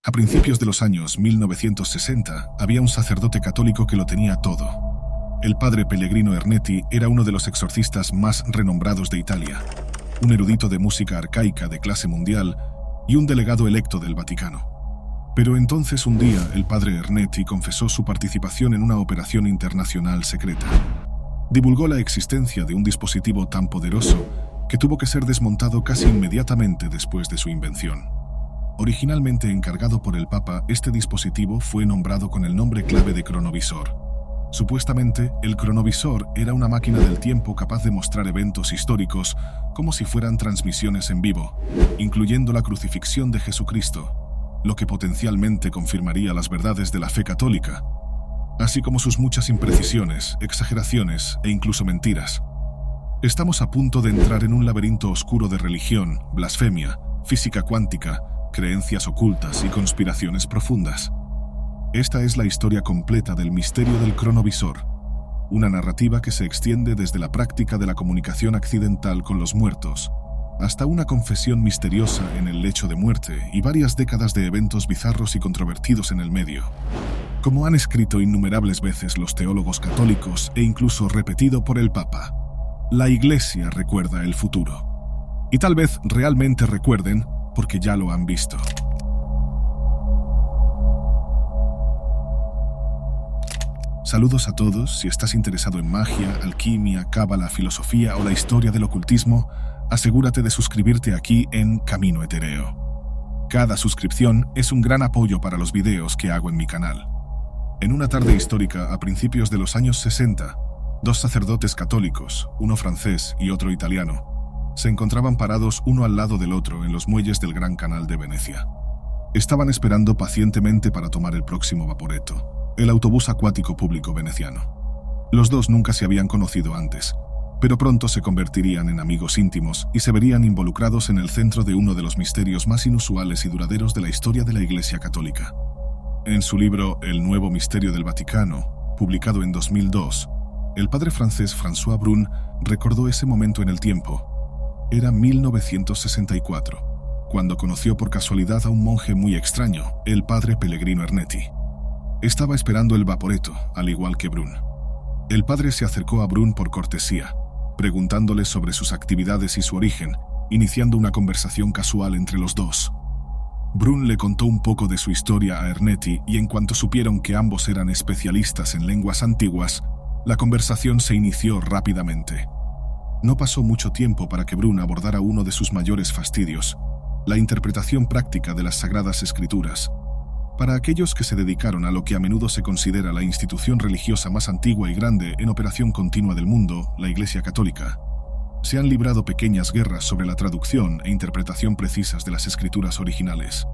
A principios de los años 1960, había un sacerdote católico que lo tenía todo. El padre Pellegrino Ernetti era uno de los exorcistas más renombrados de Italia, un erudito de música arcaica de clase mundial y un delegado electo del Vaticano. Pero entonces un día el padre Ernetti confesó su participación en una operación internacional secreta. Divulgó la existencia de un dispositivo tan poderoso que tuvo que ser desmontado casi inmediatamente después de su invención. Originalmente encargado por el Papa, este dispositivo fue nombrado con el nombre clave de cronovisor. Supuestamente, el cronovisor era una máquina del tiempo capaz de mostrar eventos históricos como si fueran transmisiones en vivo, incluyendo la crucifixión de Jesucristo, lo que potencialmente confirmaría las verdades de la fe católica, así como sus muchas imprecisiones, exageraciones e incluso mentiras. Estamos a punto de entrar en un laberinto oscuro de religión, blasfemia, física cuántica, creencias ocultas y conspiraciones profundas. Esta es la historia completa del misterio del cronovisor, una narrativa que se extiende desde la práctica de la comunicación accidental con los muertos, hasta una confesión misteriosa en el lecho de muerte y varias décadas de eventos bizarros y controvertidos en el medio. Como han escrito innumerables veces los teólogos católicos e incluso repetido por el Papa, la Iglesia recuerda el futuro. Y tal vez realmente recuerden porque ya lo han visto. Saludos a todos. Si estás interesado en magia, alquimia, cábala, filosofía o la historia del ocultismo, asegúrate de suscribirte aquí en Camino Etereo. Cada suscripción es un gran apoyo para los videos que hago en mi canal. En una tarde histórica a principios de los años 60, dos sacerdotes católicos, uno francés y otro italiano, se encontraban parados uno al lado del otro en los muelles del Gran Canal de Venecia. Estaban esperando pacientemente para tomar el próximo Vaporetto, el autobús acuático público veneciano. Los dos nunca se habían conocido antes, pero pronto se convertirían en amigos íntimos y se verían involucrados en el centro de uno de los misterios más inusuales y duraderos de la historia de la Iglesia Católica. En su libro El Nuevo Misterio del Vaticano, publicado en 2002, el padre francés François Brun recordó ese momento en el tiempo. Era 1964, cuando conoció por casualidad a un monje muy extraño, el padre Pellegrino Ernetti. Estaba esperando el Vaporetto, al igual que Brun. El padre se acercó a Brun por cortesía, preguntándole sobre sus actividades y su origen, iniciando una conversación casual entre los dos. Brun le contó un poco de su historia a Ernetti y en cuanto supieron que ambos eran especialistas en lenguas antiguas, la conversación se inició rápidamente. No pasó mucho tiempo para que Brun abordara uno de sus mayores fastidios, la interpretación práctica de las Sagradas Escrituras. Para aquellos que se dedicaron a lo que a menudo se considera la institución religiosa más antigua y grande en operación continua del mundo, la Iglesia Católica, se han librado pequeñas guerras sobre la traducción e interpretación precisas de las escrituras originales.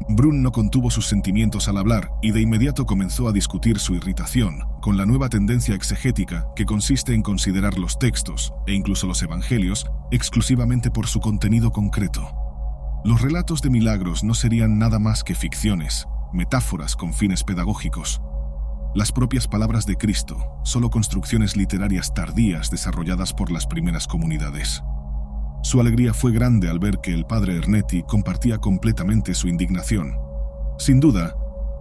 Brun no contuvo sus sentimientos al hablar y de inmediato comenzó a discutir su irritación con la nueva tendencia exegética que consiste en considerar los textos, e incluso los evangelios, exclusivamente por su contenido concreto. Los relatos de milagros no serían nada más que ficciones, metáforas con fines pedagógicos. Las propias palabras de Cristo, solo construcciones literarias tardías desarrolladas por las primeras comunidades. Su alegría fue grande al ver que el padre Ernetti compartía completamente su indignación. Sin duda,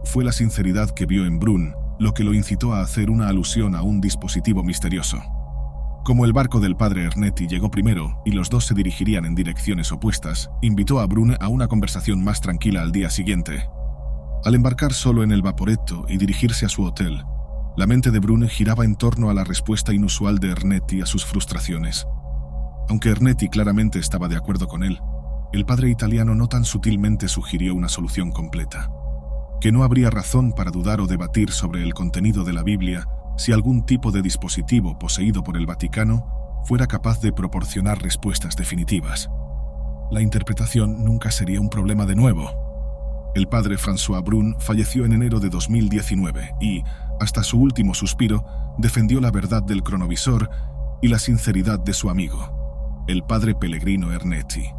fue la sinceridad que vio en Brun lo que lo incitó a hacer una alusión a un dispositivo misterioso. Como el barco del padre Ernetti llegó primero y los dos se dirigirían en direcciones opuestas, invitó a Brun a una conversación más tranquila al día siguiente. Al embarcar solo en el Vaporetto y dirigirse a su hotel, la mente de Brun giraba en torno a la respuesta inusual de Ernetti a sus frustraciones. Aunque Ernetti claramente estaba de acuerdo con él, el padre italiano no tan sutilmente sugirió una solución completa. Que no habría razón para dudar o debatir sobre el contenido de la Biblia si algún tipo de dispositivo poseído por el Vaticano fuera capaz de proporcionar respuestas definitivas. La interpretación nunca sería un problema de nuevo. El padre François Brun falleció en enero de 2019 y, hasta su último suspiro, defendió la verdad del cronovisor y la sinceridad de su amigo, el padre Pellegrino Ernetti.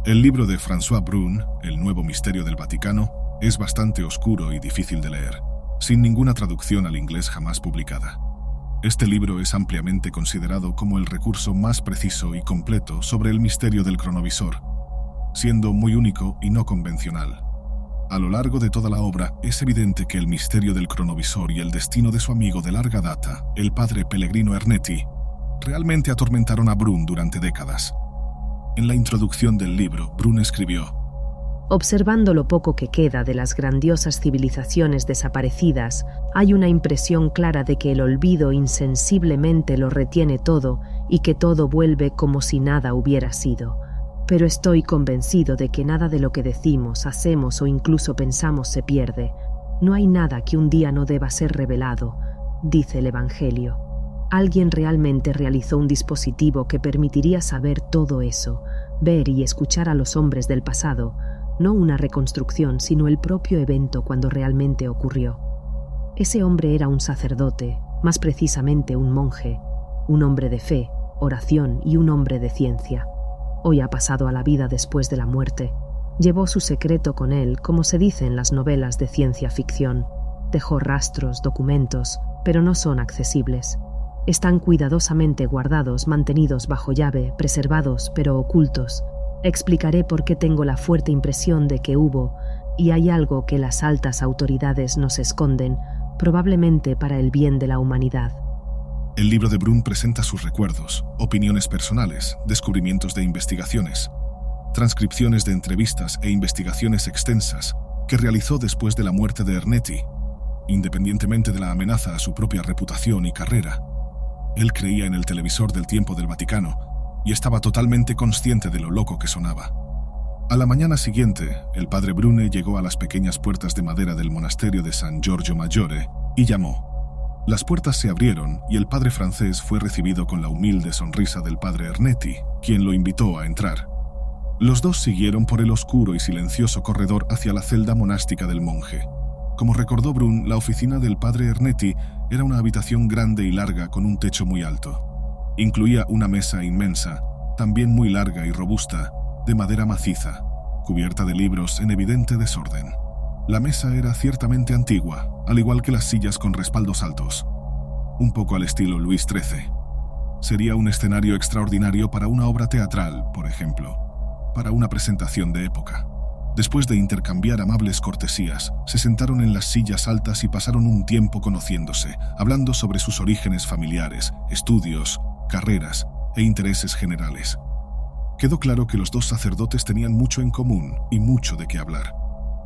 El libro de François Brun, El Nuevo Misterio del Vaticano, es bastante oscuro y difícil de leer, sin ninguna traducción al inglés jamás publicada. Este libro es ampliamente considerado como el recurso más preciso y completo sobre el misterio del cronovisor, siendo muy único y no convencional. A lo largo de toda la obra es evidente que el misterio del cronovisor y el destino de su amigo de larga data, el padre Pellegrino Ernetti, realmente atormentaron a Brun durante décadas. En la introducción del libro, Brun escribió: observando lo poco que queda de las grandiosas civilizaciones desaparecidas, hay una impresión clara de que el olvido insensiblemente lo retiene todo y que todo vuelve como si nada hubiera sido. Pero estoy convencido de que nada de lo que decimos, hacemos o incluso pensamos se pierde. No hay nada que un día no deba ser revelado, dice el Evangelio. Alguien realmente realizó un dispositivo que permitiría saber todo eso, ver y escuchar a los hombres del pasado, no una reconstrucción, sino el propio evento cuando realmente ocurrió. Ese hombre era un sacerdote, más precisamente un monje, un hombre de fe, oración y un hombre de ciencia. Hoy ha pasado a la vida después de la muerte. Llevó su secreto con él, como se dice en las novelas de ciencia ficción. Dejó rastros, documentos, pero no son accesibles. Están cuidadosamente guardados, mantenidos bajo llave, preservados, pero ocultos. Explicaré por qué tengo la fuerte impresión de que hubo, y hay algo que las altas autoridades nos esconden, probablemente para el bien de la humanidad. El libro de Brun presenta sus recuerdos, opiniones personales, descubrimientos de investigaciones, transcripciones de entrevistas e investigaciones extensas que realizó después de la muerte de Ernetti, independientemente de la amenaza a su propia reputación y carrera. Él creía en el televisor del tiempo del Vaticano y estaba totalmente consciente de lo loco que sonaba. A la mañana siguiente, el padre Brune llegó a las pequeñas puertas de madera del monasterio de San Giorgio Maggiore y llamó. Las puertas se abrieron y el padre francés fue recibido con la humilde sonrisa del padre Ernetti, quien lo invitó a entrar. Los dos siguieron por el oscuro y silencioso corredor hacia la celda monástica del monje. Como recordó Brun, la oficina del padre Ernetti era una habitación grande y larga con un techo muy alto. Incluía una mesa inmensa, también muy larga y robusta, de madera maciza, cubierta de libros en evidente desorden. La mesa era ciertamente antigua, al igual que las sillas con respaldos altos, un poco al estilo Luis XIII. Sería un escenario extraordinario para una obra teatral, por ejemplo, para una presentación de época. Después de intercambiar amables cortesías, se sentaron en las sillas altas y pasaron un tiempo conociéndose, hablando sobre sus orígenes familiares, estudios, carreras e intereses generales. Quedó claro que los dos sacerdotes tenían mucho en común y mucho de qué hablar.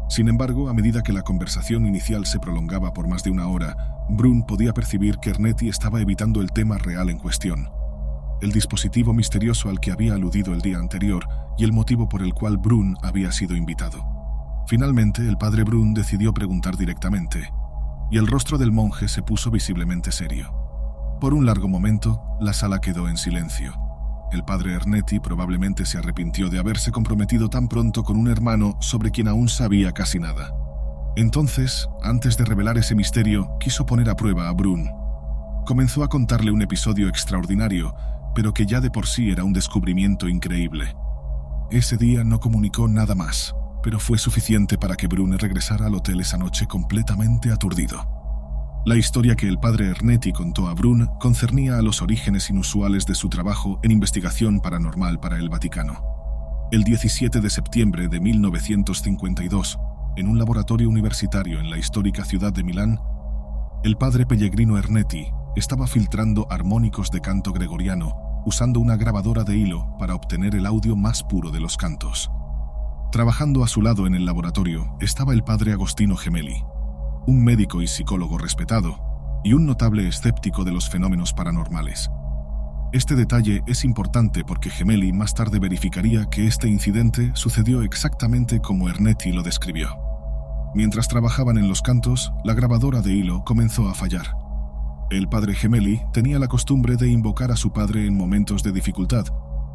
Sin embargo, a medida que la conversación inicial se prolongaba por más de una hora, Brun podía percibir que Ernetti estaba evitando el tema real en cuestión, el dispositivo misterioso al que había aludido el día anterior y el motivo por el cual Brun había sido invitado. Finalmente, el padre Brun decidió preguntar directamente, y el rostro del monje se puso visiblemente serio. Por un largo momento, la sala quedó en silencio. El padre Ernetti probablemente se arrepintió de haberse comprometido tan pronto con un hermano sobre quien aún sabía casi nada. Entonces, antes de revelar ese misterio, quiso poner a prueba a Brun. Comenzó a contarle un episodio extraordinario, pero que ya de por sí era un descubrimiento increíble. Ese día no comunicó nada más, pero fue suficiente para que Brun regresara al hotel esa noche completamente aturdido. La historia que el padre Ernetti contó a Brun concernía a los orígenes inusuales de su trabajo en investigación paranormal para el Vaticano. El 17 de septiembre de 1952, en un laboratorio universitario en la histórica ciudad de Milán, el padre Pellegrino Ernetti estaba filtrando armónicos de canto gregoriano usando una grabadora de hilo para obtener el audio más puro de los cantos. Trabajando a su lado en el laboratorio estaba el padre Agostino Gemelli, un médico y psicólogo respetado, y un notable escéptico de los fenómenos paranormales. Este detalle es importante porque Gemelli más tarde verificaría que este incidente sucedió exactamente como Ernetti lo describió. Mientras trabajaban en los cantos, la grabadora de hilo comenzó a fallar. El padre Gemelli tenía la costumbre de invocar a su padre en momentos de dificultad,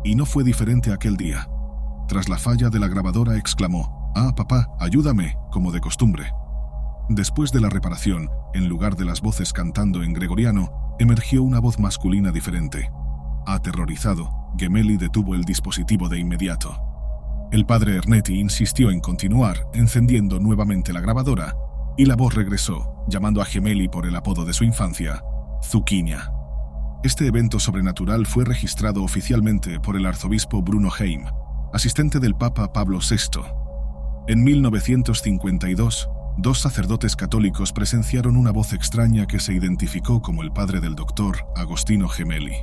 y no fue diferente aquel día. Tras la falla de la grabadora exclamó: «Ah, papá, ayúdame», como de costumbre. Después de la reparación, en lugar de las voces cantando en gregoriano, emergió una voz masculina diferente. Aterrorizado, Gemelli detuvo el dispositivo de inmediato. El padre Ernetti insistió en continuar, encendiendo nuevamente la grabadora, y la voz regresó, llamando a Gemelli por el apodo de su infancia, Zucchina. Este evento sobrenatural fue registrado oficialmente por el arzobispo Bruno Heim, asistente del Papa Pablo VI. En 1952, dos sacerdotes católicos presenciaron una voz extraña que se identificó como el padre del doctor Agostino Gemelli.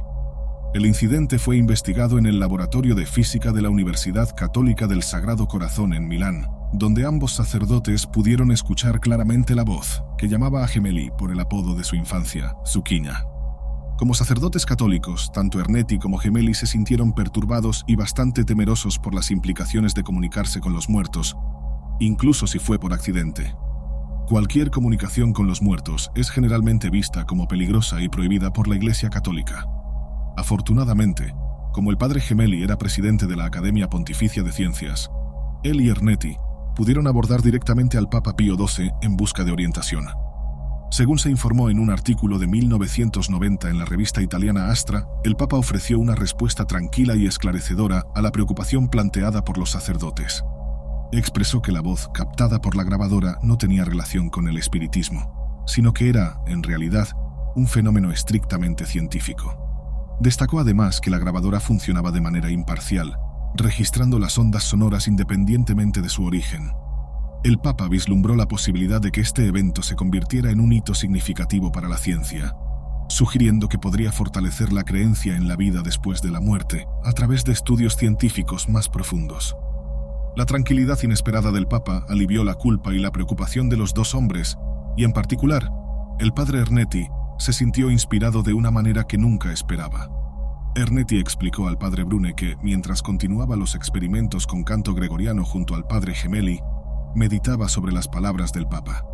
El incidente fue investigado en el Laboratorio de Física de la Universidad Católica del Sagrado Corazón en Milán, donde ambos sacerdotes pudieron escuchar claramente la voz, que llamaba a Gemelli por el apodo de su infancia, Zucchina. Como sacerdotes católicos, tanto Ernetti como Gemelli se sintieron perturbados y bastante temerosos por las implicaciones de comunicarse con los muertos, incluso si fue por accidente. Cualquier comunicación con los muertos es generalmente vista como peligrosa y prohibida por la Iglesia Católica. Afortunadamente, como el padre Gemelli era presidente de la Academia Pontificia de Ciencias, él y Ernetti pudieron abordar directamente al Papa Pío XII en busca de orientación. Según se informó en un artículo de 1990 en la revista italiana Astra, el Papa ofreció una respuesta tranquila y esclarecedora a la preocupación planteada por los sacerdotes. Expresó que la voz captada por la grabadora no tenía relación con el espiritismo, sino que era, en realidad, un fenómeno estrictamente científico. Destacó además que la grabadora funcionaba de manera imparcial, registrando las ondas sonoras independientemente de su origen. El Papa vislumbró la posibilidad de que este evento se convirtiera en un hito significativo para la ciencia, sugiriendo que podría fortalecer la creencia en la vida después de la muerte a través de estudios científicos más profundos. La tranquilidad inesperada del Papa alivió la culpa y la preocupación de los dos hombres, y en particular, el padre Ernetti se sintió inspirado de una manera que nunca esperaba. Ernetti explicó al padre Brune que, mientras continuaba los experimentos con canto gregoriano junto al padre Gemelli, meditaba sobre las palabras del Papa.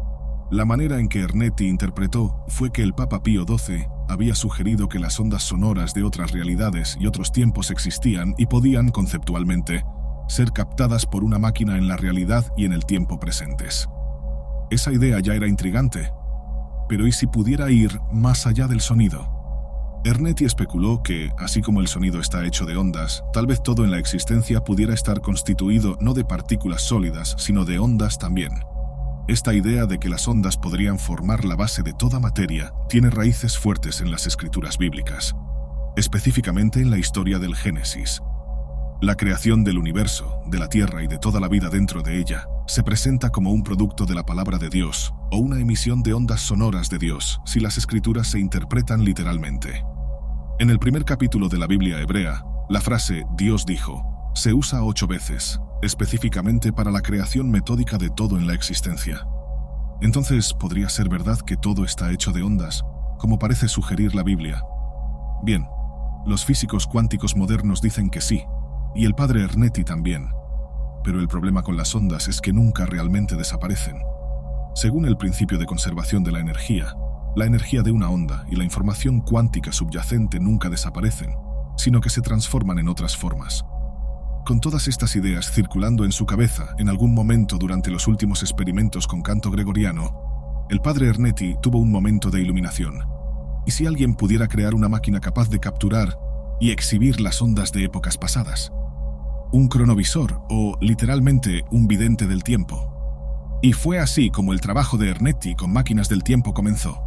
La manera en que Ernetti interpretó fue que el Papa Pío XII había sugerido que las ondas sonoras de otras realidades y otros tiempos existían y podían, conceptualmente, ser captadas por una máquina en la realidad y en el tiempo presentes. Esa idea ya era intrigante, pero ¿y si pudiera ir más allá del sonido? Ernetti especuló que, así como el sonido está hecho de ondas, tal vez todo en la existencia pudiera estar constituido no de partículas sólidas, sino de ondas también. Esta idea de que las ondas podrían formar la base de toda materia tiene raíces fuertes en las escrituras bíblicas, específicamente en la historia del Génesis. La creación del universo, de la tierra y de toda la vida dentro de ella, se presenta como un producto de la palabra de Dios o una emisión de ondas sonoras de Dios si las escrituras se interpretan literalmente. En el primer capítulo de la Biblia hebrea, la frase «Dios dijo» se usa 8 veces, específicamente para la creación metódica de todo en la existencia. Entonces, ¿podría ser verdad que todo está hecho de ondas, como parece sugerir la Biblia? Bien, los físicos cuánticos modernos dicen que sí, y el padre Ernetti también. Pero el problema con las ondas es que nunca realmente desaparecen. Según el principio de conservación de la energía de una onda y la información cuántica subyacente nunca desaparecen, sino que se transforman en otras formas. Con todas estas ideas circulando en su cabeza en algún momento durante los últimos experimentos con canto gregoriano, el padre Ernetti tuvo un momento de iluminación. ¿Y si alguien pudiera crear una máquina capaz de capturar y exhibir las ondas de épocas pasadas? Un cronovisor o, literalmente, un vidente del tiempo. Y fue así como el trabajo de Ernetti con máquinas del tiempo comenzó.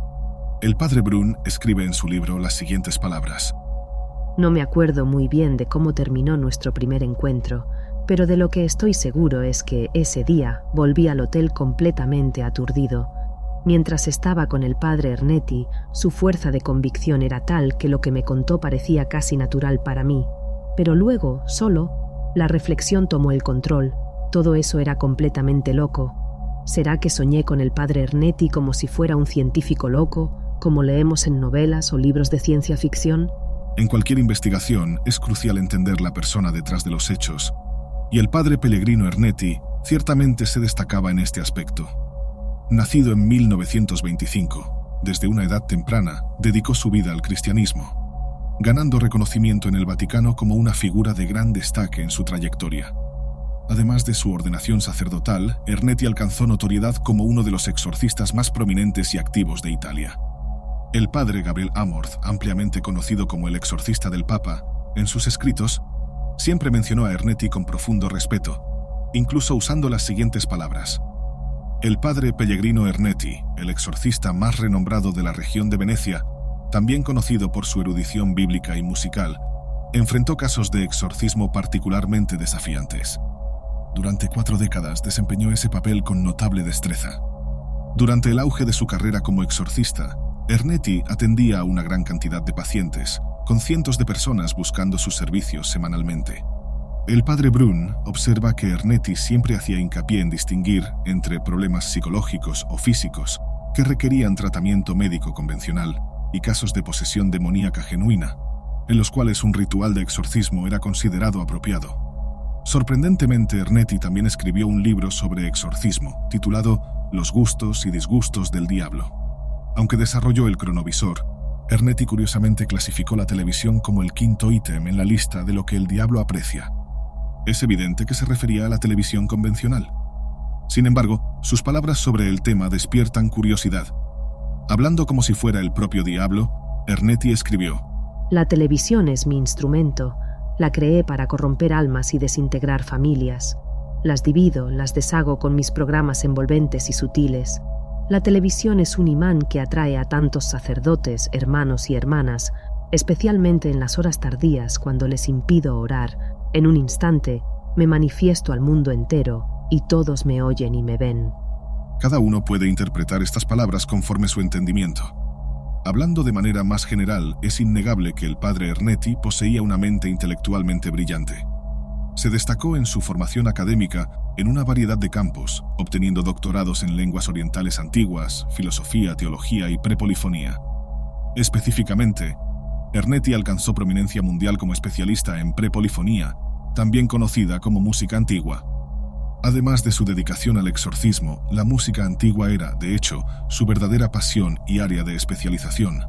El padre Brun escribe en su libro las siguientes palabras. No me acuerdo muy bien de cómo terminó nuestro primer encuentro, pero de lo que estoy seguro es que ese día volví al hotel completamente aturdido. Mientras estaba con el padre Ernetti, su fuerza de convicción era tal que lo que me contó parecía casi natural para mí. Pero luego, solo, la reflexión tomó el control. Todo eso era completamente loco. ¿Será que soñé con el padre Ernetti como si fuera un científico loco, como leemos en novelas o libros de ciencia ficción? En cualquier investigación es crucial entender la persona detrás de los hechos, y el padre Pellegrino Ernetti ciertamente se destacaba en este aspecto. Nacido en 1925, desde una edad temprana dedicó su vida al cristianismo, ganando reconocimiento en el Vaticano como una figura de gran destaque en su trayectoria. Además de su ordenación sacerdotal, Ernetti alcanzó notoriedad como uno de los exorcistas más prominentes y activos de Italia. El padre Gabriel Amorth, ampliamente conocido como el exorcista del Papa, en sus escritos, siempre mencionó a Ernetti con profundo respeto, incluso usando las siguientes palabras. El padre Pellegrino Ernetti, el exorcista más renombrado de la región de Venecia, también conocido por su erudición bíblica y musical, enfrentó casos de exorcismo particularmente desafiantes. durante 4 décadas desempeñó ese papel con notable destreza. Durante el auge de su carrera como exorcista, Ernetti atendía a una gran cantidad de pacientes, con cientos de personas buscando sus servicios semanalmente. El padre Brun observa que Ernetti siempre hacía hincapié en distinguir entre problemas psicológicos o físicos que requerían tratamiento médico convencional y casos de posesión demoníaca genuina, en los cuales un ritual de exorcismo era considerado apropiado. Sorprendentemente, Ernetti también escribió un libro sobre exorcismo, titulado Los gustos y disgustos del diablo. Aunque desarrolló el cronovisor, Ernetti curiosamente clasificó la televisión como el 5º ítem en la lista de lo que el diablo aprecia. Es evidente que se refería a la televisión convencional. Sin embargo, sus palabras sobre el tema despiertan curiosidad. Hablando como si fuera el propio diablo, Ernetti escribió: La televisión es mi instrumento. La creé para corromper almas y desintegrar familias. Las divido, las deshago con mis programas envolventes y sutiles. La televisión es un imán que atrae a tantos sacerdotes, hermanos y hermanas, especialmente en las horas tardías cuando les impido orar. En un instante, me manifiesto al mundo entero y todos me oyen y me ven. Cada uno puede interpretar estas palabras conforme su entendimiento. Hablando de manera más general, es innegable que el padre Ernetti poseía una mente intelectualmente brillante. Se destacó en su formación académica en una variedad de campos, obteniendo doctorados en lenguas orientales antiguas, filosofía, teología y prepolifonía. Específicamente, Ernetti alcanzó prominencia mundial como especialista en prepolifonía, también conocida como música antigua. Además de su dedicación al exorcismo, la música antigua era, de hecho, su verdadera pasión y área de especialización.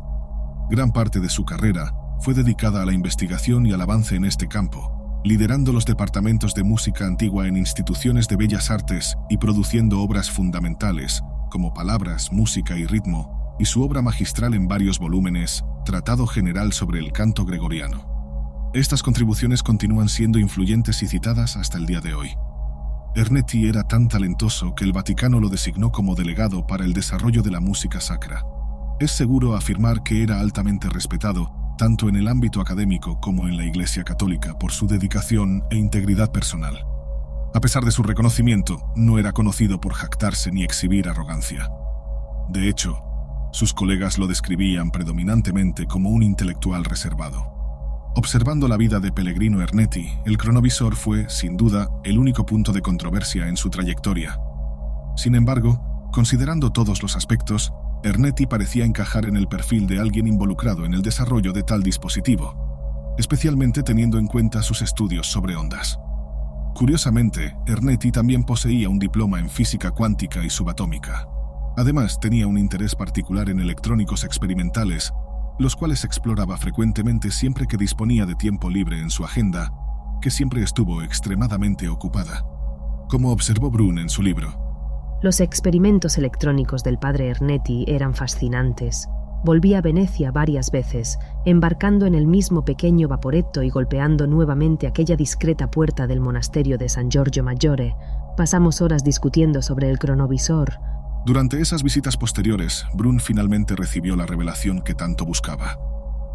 Gran parte de su carrera fue dedicada a la investigación y al avance en este campo, liderando los departamentos de música antigua en instituciones de bellas artes y produciendo obras fundamentales, como Palabras, Música y Ritmo, y su obra magistral en varios volúmenes, Tratado General sobre el Canto Gregoriano. Estas contribuciones continúan siendo influyentes y citadas hasta el día de hoy. Ernetti era tan talentoso que el Vaticano lo designó como delegado para el desarrollo de la música sacra. Es seguro afirmar que era altamente respetado, tanto en el ámbito académico como en la Iglesia Católica, por su dedicación e integridad personal. A pesar de su reconocimiento, no era conocido por jactarse ni exhibir arrogancia. De hecho, sus colegas lo describían predominantemente como un intelectual reservado. Observando la vida de Pellegrino Ernetti, el cronovisor fue, sin duda, el único punto de controversia en su trayectoria. Sin embargo, considerando todos los aspectos, Ernetti parecía encajar en el perfil de alguien involucrado en el desarrollo de tal dispositivo, especialmente teniendo en cuenta sus estudios sobre ondas. Curiosamente, Ernetti también poseía un diploma en física cuántica y subatómica. Además, tenía un interés particular en electrónicos experimentales, los cuales exploraba frecuentemente siempre que disponía de tiempo libre en su agenda, que siempre estuvo extremadamente ocupada. Como observó Brun en su libro, los experimentos electrónicos del padre Ernetti eran fascinantes. Volví a Venecia varias veces, embarcando en el mismo pequeño vaporetto y golpeando nuevamente aquella discreta puerta del monasterio de San Giorgio Maggiore. Pasamos horas discutiendo sobre el cronovisor. Durante esas visitas posteriores, Brun finalmente recibió la revelación que tanto buscaba.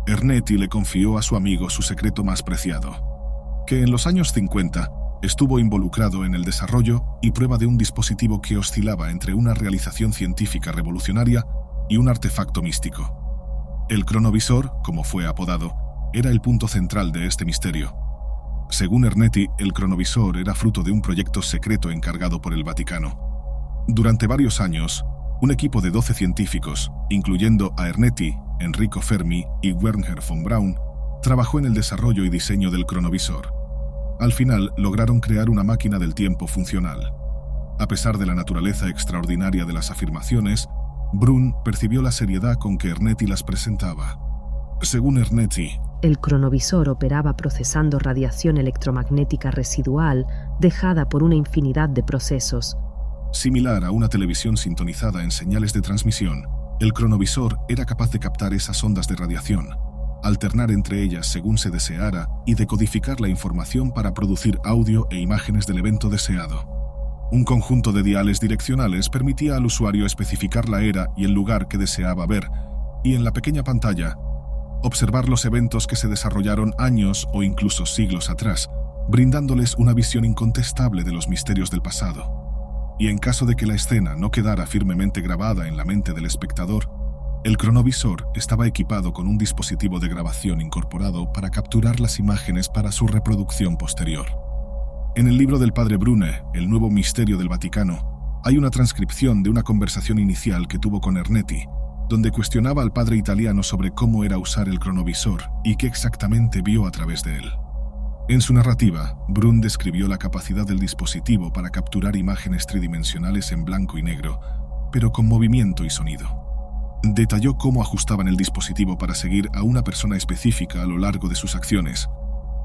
Ernetti le confió a su amigo su secreto más preciado, que en los años 50 estuvo involucrado en el desarrollo y prueba de un dispositivo que oscilaba entre una realización científica revolucionaria y un artefacto místico. El cronovisor, como fue apodado, era el punto central de este misterio. Según Ernetti, el cronovisor era fruto de un proyecto secreto encargado por el Vaticano. Durante varios años, un equipo de 12 científicos, incluyendo a Ernetti, Enrico Fermi y Wernher von Braun, trabajó en el desarrollo y diseño del cronovisor. Al final, lograron crear una máquina del tiempo funcional. A pesar de la naturaleza extraordinaria de las afirmaciones, Brun percibió la seriedad con que Ernetti las presentaba. Según Ernetti, el cronovisor operaba procesando radiación electromagnética residual dejada por una infinidad de procesos. Similar a una televisión sintonizada en señales de transmisión, el cronovisor era capaz de captar esas ondas de radiación, alternar entre ellas según se deseara y decodificar la información para producir audio e imágenes del evento deseado. Un conjunto de diales direccionales permitía al usuario especificar la era y el lugar que deseaba ver, y en la pequeña pantalla, observar los eventos que se desarrollaron años o incluso siglos atrás, brindándoles una visión incontestable de los misterios del pasado. Y en caso de que la escena no quedara firmemente grabada en la mente del espectador, el cronovisor estaba equipado con un dispositivo de grabación incorporado para capturar las imágenes para su reproducción posterior. En el libro del padre Brune, El nuevo misterio del Vaticano, hay una transcripción de una conversación inicial que tuvo con Ernetti, donde cuestionaba al padre italiano sobre cómo era usar el cronovisor y qué exactamente vio a través de él. En su narrativa, Brun describió la capacidad del dispositivo para capturar imágenes tridimensionales en blanco y negro, pero con movimiento y sonido. Detalló cómo ajustaban el dispositivo para seguir a una persona específica a lo largo de sus acciones,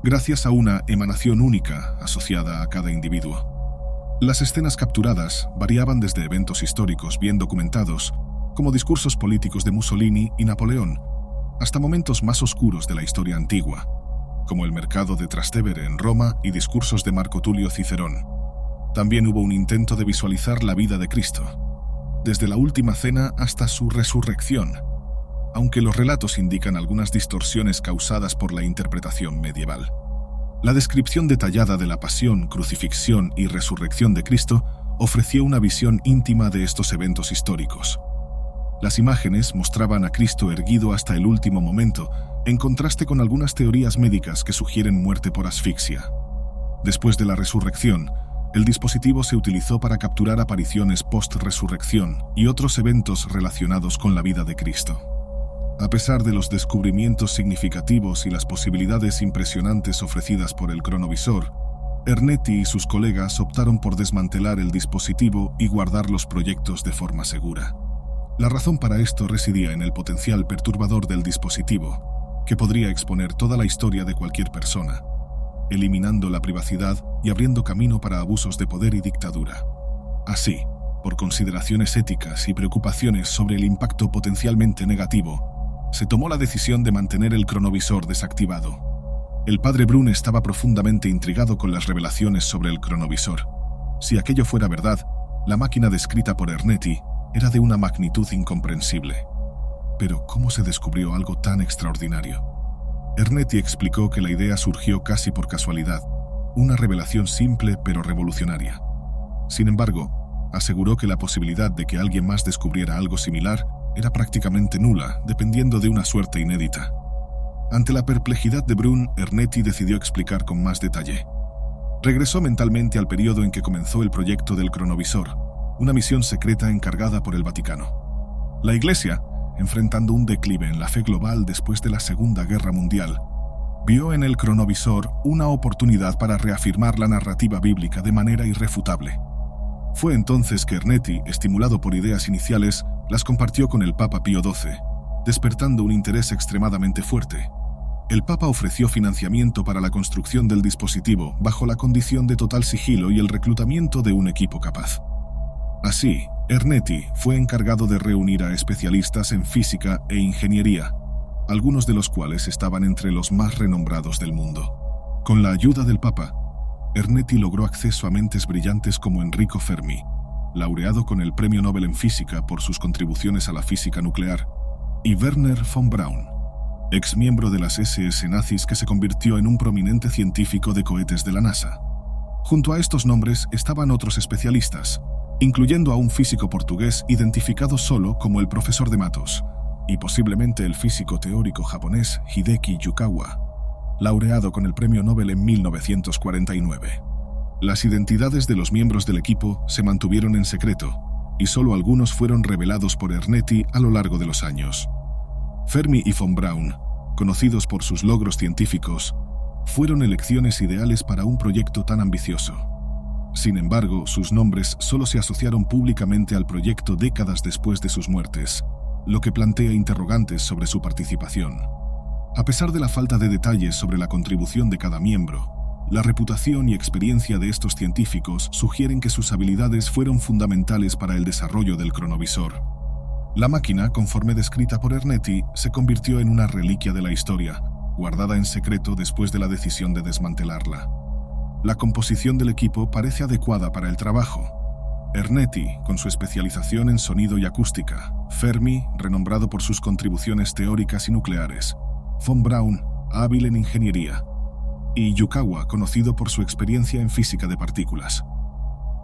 gracias a una emanación única asociada a cada individuo. Las escenas capturadas variaban desde eventos históricos bien documentados, como discursos políticos de Mussolini y Napoleón, hasta momentos más oscuros de la historia antigua, como el mercado de Trastevere en Roma y discursos de Marco Tulio Cicerón. También hubo un intento de visualizar la vida de Cristo, desde la última cena hasta su resurrección, aunque los relatos indican algunas distorsiones causadas por la interpretación medieval. La descripción detallada de la pasión, crucifixión y resurrección de Cristo ofreció una visión íntima de estos eventos históricos. Las imágenes mostraban a Cristo erguido hasta el último momento, en contraste con algunas teorías médicas que sugieren muerte por asfixia. Después de la resurrección, el dispositivo se utilizó para capturar apariciones post-resurrección y otros eventos relacionados con la vida de Cristo. A pesar de los descubrimientos significativos y las posibilidades impresionantes ofrecidas por el cronovisor, Ernetti y sus colegas optaron por desmantelar el dispositivo y guardar los proyectos de forma segura. La razón para esto residía en el potencial perturbador del dispositivo, que podría exponer toda la historia de cualquier persona, eliminando la privacidad y abriendo camino para abusos de poder y dictadura. Así, por consideraciones éticas y preocupaciones sobre el impacto potencialmente negativo, se tomó la decisión de mantener el cronovisor desactivado. El padre Brun estaba profundamente intrigado con las revelaciones sobre el cronovisor. Si aquello fuera verdad, la máquina descrita por Ernetti era de una magnitud incomprensible. Pero, ¿cómo se descubrió algo tan extraordinario? Ernetti explicó que la idea surgió casi por casualidad, una revelación simple pero revolucionaria. Sin embargo, aseguró que la posibilidad de que alguien más descubriera algo similar era prácticamente nula, dependiendo de una suerte inédita. Ante la perplejidad de Brun, Ernetti decidió explicar con más detalle. Regresó mentalmente al periodo en que comenzó el proyecto del cronovisor, una misión secreta encargada por el Vaticano. La Iglesia, enfrentando un declive en la fe global después de la Segunda Guerra Mundial, vio en el cronovisor una oportunidad para reafirmar la narrativa bíblica de manera irrefutable. Fue entonces que Ernetti, estimulado por ideas iniciales, las compartió con el Papa Pío XII, despertando un interés extremadamente fuerte. El Papa ofreció financiamiento para la construcción del dispositivo bajo la condición de total sigilo y el reclutamiento de un equipo capaz. Así, Ernetti fue encargado de reunir a especialistas en física e ingeniería, algunos de los cuales estaban entre los más renombrados del mundo. Con la ayuda del Papa, Ernetti logró acceso a mentes brillantes como Enrico Fermi, laureado con el Premio Nobel en Física por sus contribuciones a la física nuclear, y Werner von Braun, exmiembro de las SS nazis que se convirtió en un prominente científico de cohetes de la NASA. Junto a estos nombres estaban otros especialistas, incluyendo a un físico portugués identificado solo como el profesor de Matos, y posiblemente el físico teórico japonés Hideki Yukawa, laureado con el Premio Nobel en 1949. Las identidades de los miembros del equipo se mantuvieron en secreto, y solo algunos fueron revelados por Ernetti a lo largo de los años. Fermi y von Braun, conocidos por sus logros científicos, fueron elecciones ideales para un proyecto tan ambicioso. Sin embargo, sus nombres solo se asociaron públicamente al proyecto décadas después de sus muertes, lo que plantea interrogantes sobre su participación. A pesar de la falta de detalles sobre la contribución de cada miembro, la reputación y experiencia de estos científicos sugieren que sus habilidades fueron fundamentales para el desarrollo del cronovisor. La máquina, conforme descrita por Ernetti, se convirtió en una reliquia de la historia, guardada en secreto después de la decisión de desmantelarla. La composición del equipo parece adecuada para el trabajo. Ernetti, con su especialización en sonido y acústica; Fermi, renombrado por sus contribuciones teóricas y nucleares; von Braun, hábil en ingeniería; y Yukawa, conocido por su experiencia en física de partículas.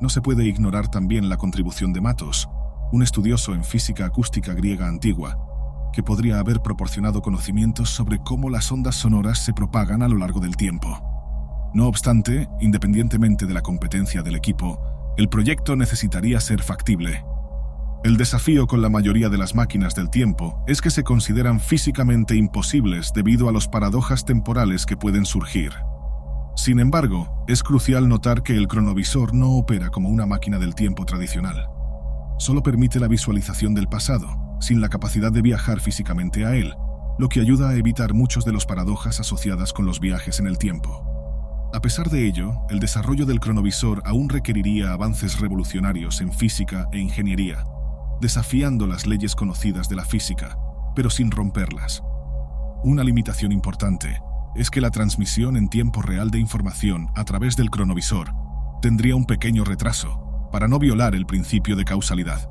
No se puede ignorar también la contribución de Matos, un estudioso en física acústica griega antigua, que podría haber proporcionado conocimientos sobre cómo las ondas sonoras se propagan a lo largo del tiempo. No obstante, independientemente de la competencia del equipo, el proyecto necesitaría ser factible. El desafío con la mayoría de las máquinas del tiempo es que se consideran físicamente imposibles debido a las paradojas temporales que pueden surgir. Sin embargo, es crucial notar que el cronovisor no opera como una máquina del tiempo tradicional. Solo permite la visualización del pasado, sin la capacidad de viajar físicamente a él, lo que ayuda a evitar muchos de las paradojas asociadas con los viajes en el tiempo. A pesar de ello, el desarrollo del cronovisor aún requeriría avances revolucionarios en física e ingeniería, desafiando las leyes conocidas de la física, pero sin romperlas. Una limitación importante es que la transmisión en tiempo real de información a través del cronovisor tendría un pequeño retraso, para no violar el principio de causalidad.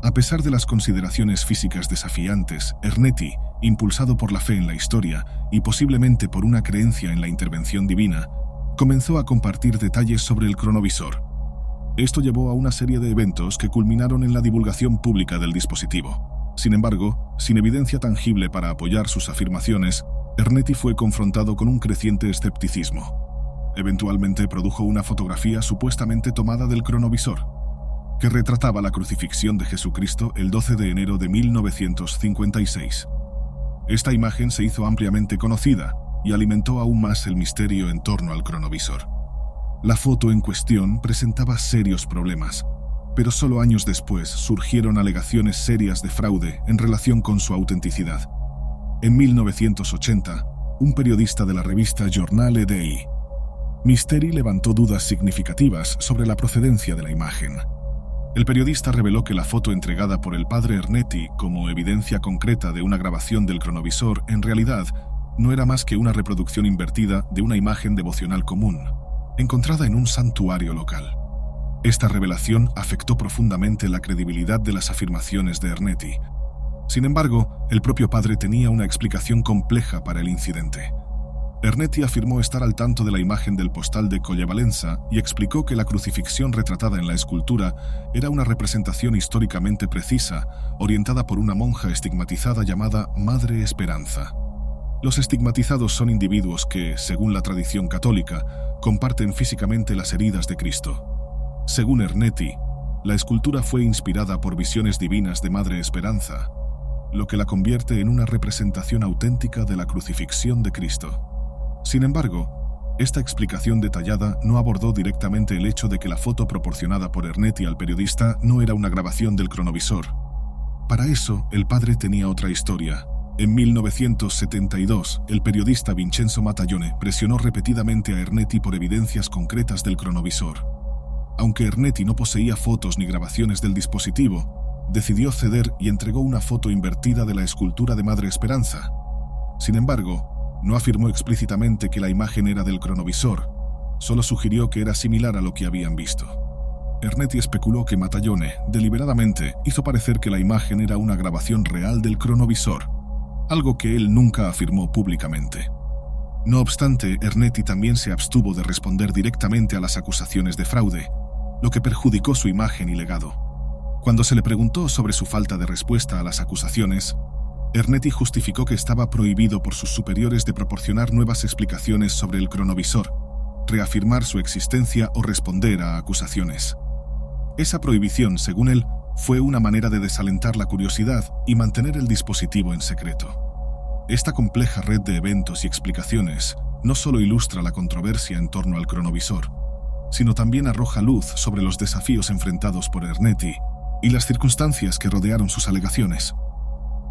A pesar de las consideraciones físicas desafiantes, Ernetti, impulsado por la fe en la historia y posiblemente por una creencia en la intervención divina, comenzó a compartir detalles sobre el cronovisor. Esto llevó a una serie de eventos que culminaron en la divulgación pública del dispositivo. Sin embargo, sin evidencia tangible para apoyar sus afirmaciones, Ernetti fue confrontado con un creciente escepticismo. Eventualmente produjo una fotografía supuestamente tomada del cronovisor, que retrataba la crucifixión de Jesucristo el 12 de enero de 1956. Esta imagen se hizo ampliamente conocida y alimentó aún más el misterio en torno al cronovisor. La foto en cuestión presentaba serios problemas, pero solo años después surgieron alegaciones serias de fraude en relación con su autenticidad. En 1980, un periodista de la revista Giornale dei Misteri levantó dudas significativas sobre la procedencia de la imagen. El periodista reveló que la foto entregada por el padre Ernetti como evidencia concreta de una grabación del cronovisor en realidad no era más que una reproducción invertida de una imagen devocional común, encontrada en un santuario local. Esta revelación afectó profundamente la credibilidad de las afirmaciones de Ernetti. Sin embargo, el propio padre tenía una explicación compleja para el incidente. Ernetti afirmó estar al tanto de la imagen del postal de Collevalenza y explicó que la crucifixión retratada en la escultura era una representación históricamente precisa, orientada por una monja estigmatizada llamada Madre Esperanza. Los estigmatizados son individuos que, según la tradición católica, comparten físicamente las heridas de Cristo. Según Ernetti, la escultura fue inspirada por visiones divinas de Madre Esperanza, lo que la convierte en una representación auténtica de la crucifixión de Cristo. Sin embargo, esta explicación detallada no abordó directamente el hecho de que la foto proporcionada por Ernetti al periodista no era una grabación del cronovisor. Para eso, el padre tenía otra historia. En 1972, el periodista Vincenzo Mattaione presionó repetidamente a Ernetti por evidencias concretas del cronovisor. Aunque Ernetti no poseía fotos ni grabaciones del dispositivo, decidió ceder y entregó una foto invertida de la escultura de Madre Esperanza. Sin embargo, no afirmó explícitamente que la imagen era del cronovisor, solo sugirió que era similar a lo que habían visto. Ernetti especuló que Mattaione, deliberadamente, hizo parecer que la imagen era una grabación real del cronovisor, algo que él nunca afirmó públicamente. No obstante, Ernetti también se abstuvo de responder directamente a las acusaciones de fraude, lo que perjudicó su imagen y legado. Cuando se le preguntó sobre su falta de respuesta a las acusaciones, Ernetti justificó que estaba prohibido por sus superiores de proporcionar nuevas explicaciones sobre el cronovisor, reafirmar su existencia o responder a acusaciones. Esa prohibición, según él, fue una manera de desalentar la curiosidad y mantener el dispositivo en secreto. Esta compleja red de eventos y explicaciones no solo ilustra la controversia en torno al cronovisor, sino también arroja luz sobre los desafíos enfrentados por Ernetti y las circunstancias que rodearon sus alegaciones.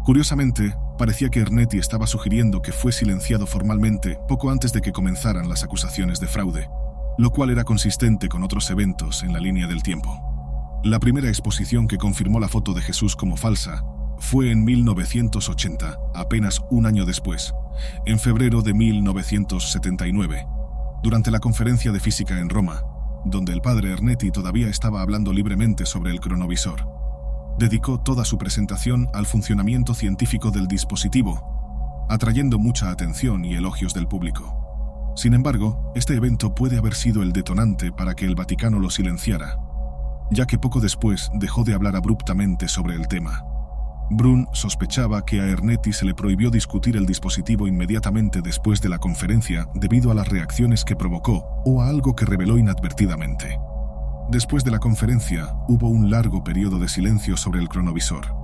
Curiosamente, parecía que Ernetti estaba sugiriendo que fue silenciado formalmente poco antes de que comenzaran las acusaciones de fraude, lo cual era consistente con otros eventos en la línea del tiempo. La primera exposición que confirmó la foto de Jesús como falsa fue en 1980, apenas un año después, en febrero de 1979, durante la conferencia de física en Roma, donde el padre Ernetti todavía estaba hablando libremente sobre el cronovisor. Dedicó toda su presentación al funcionamiento científico del dispositivo, atrayendo mucha atención y elogios del público. Sin embargo, este evento puede haber sido el detonante para que el Vaticano lo silenciara, ya que poco después dejó de hablar abruptamente sobre el tema. Brun sospechaba que a Ernetti se le prohibió discutir el dispositivo inmediatamente después de la conferencia debido a las reacciones que provocó o a algo que reveló inadvertidamente. Después de la conferencia, hubo un largo periodo de silencio sobre el cronovisor.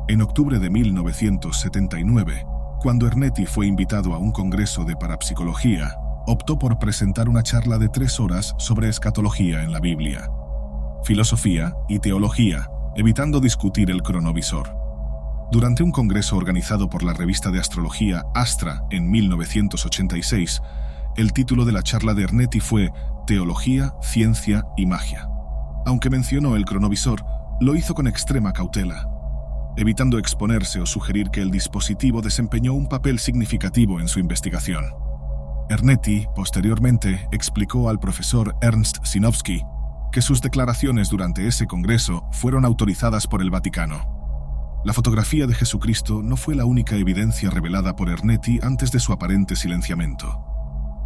En octubre de 1979, cuando Ernetti fue invitado a un congreso de parapsicología, optó por presentar una charla de 3 horas sobre escatología en la Biblia, filosofía y teología, evitando discutir el cronovisor. Durante un congreso organizado por la revista de astrología Astra en 1986, el título de la charla de Ernetti fue Teología, Ciencia y Magia. Aunque mencionó el cronovisor, lo hizo con extrema cautela, evitando exponerse o sugerir que el dispositivo desempeñó un papel significativo en su investigación. Ernetti, posteriormente, explicó al profesor Ernst Sinowski que sus declaraciones durante ese congreso fueron autorizadas por el Vaticano. La fotografía de Jesucristo no fue la única evidencia revelada por Ernetti antes de su aparente silenciamiento.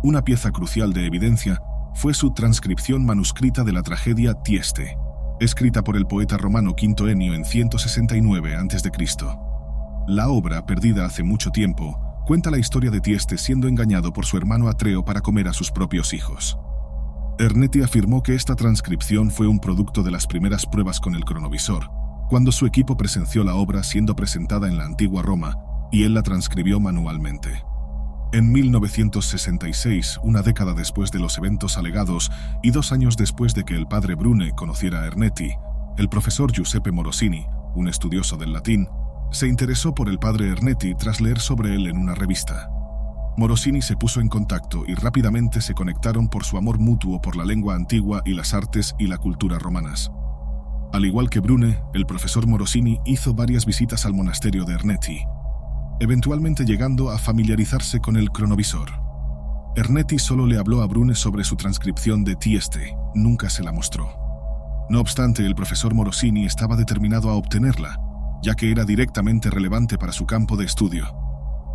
Una pieza crucial de evidencia fue su transcripción manuscrita de la tragedia Tieste, escrita por el poeta romano Quinto Enio en 169 a.C. La obra, perdida hace mucho tiempo, cuenta la historia de Tieste siendo engañado por su hermano Atreo para comer a sus propios hijos. Ernetti afirmó que esta transcripción fue un producto de las primeras pruebas con el cronovisor, cuando su equipo presenció la obra siendo presentada en la antigua Roma y él la transcribió manualmente. En 1966, una década después de los eventos alegados y 2 años después de que el padre Brune conociera a Ernetti, el profesor Giuseppe Morosini, un estudioso del latín, se interesó por el padre Ernetti tras leer sobre él en una revista. Morosini se puso en contacto y rápidamente se conectaron por su amor mutuo por la lengua antigua y las artes y la cultura romanas. Al igual que Brune, el profesor Morosini hizo varias visitas al monasterio de Ernetti, eventualmente llegando a familiarizarse con el cronovisor. Ernetti solo le habló a Brune sobre su transcripción de Tieste, nunca se la mostró. No obstante, el profesor Morosini estaba determinado a obtenerla, ya que era directamente relevante para su campo de estudio.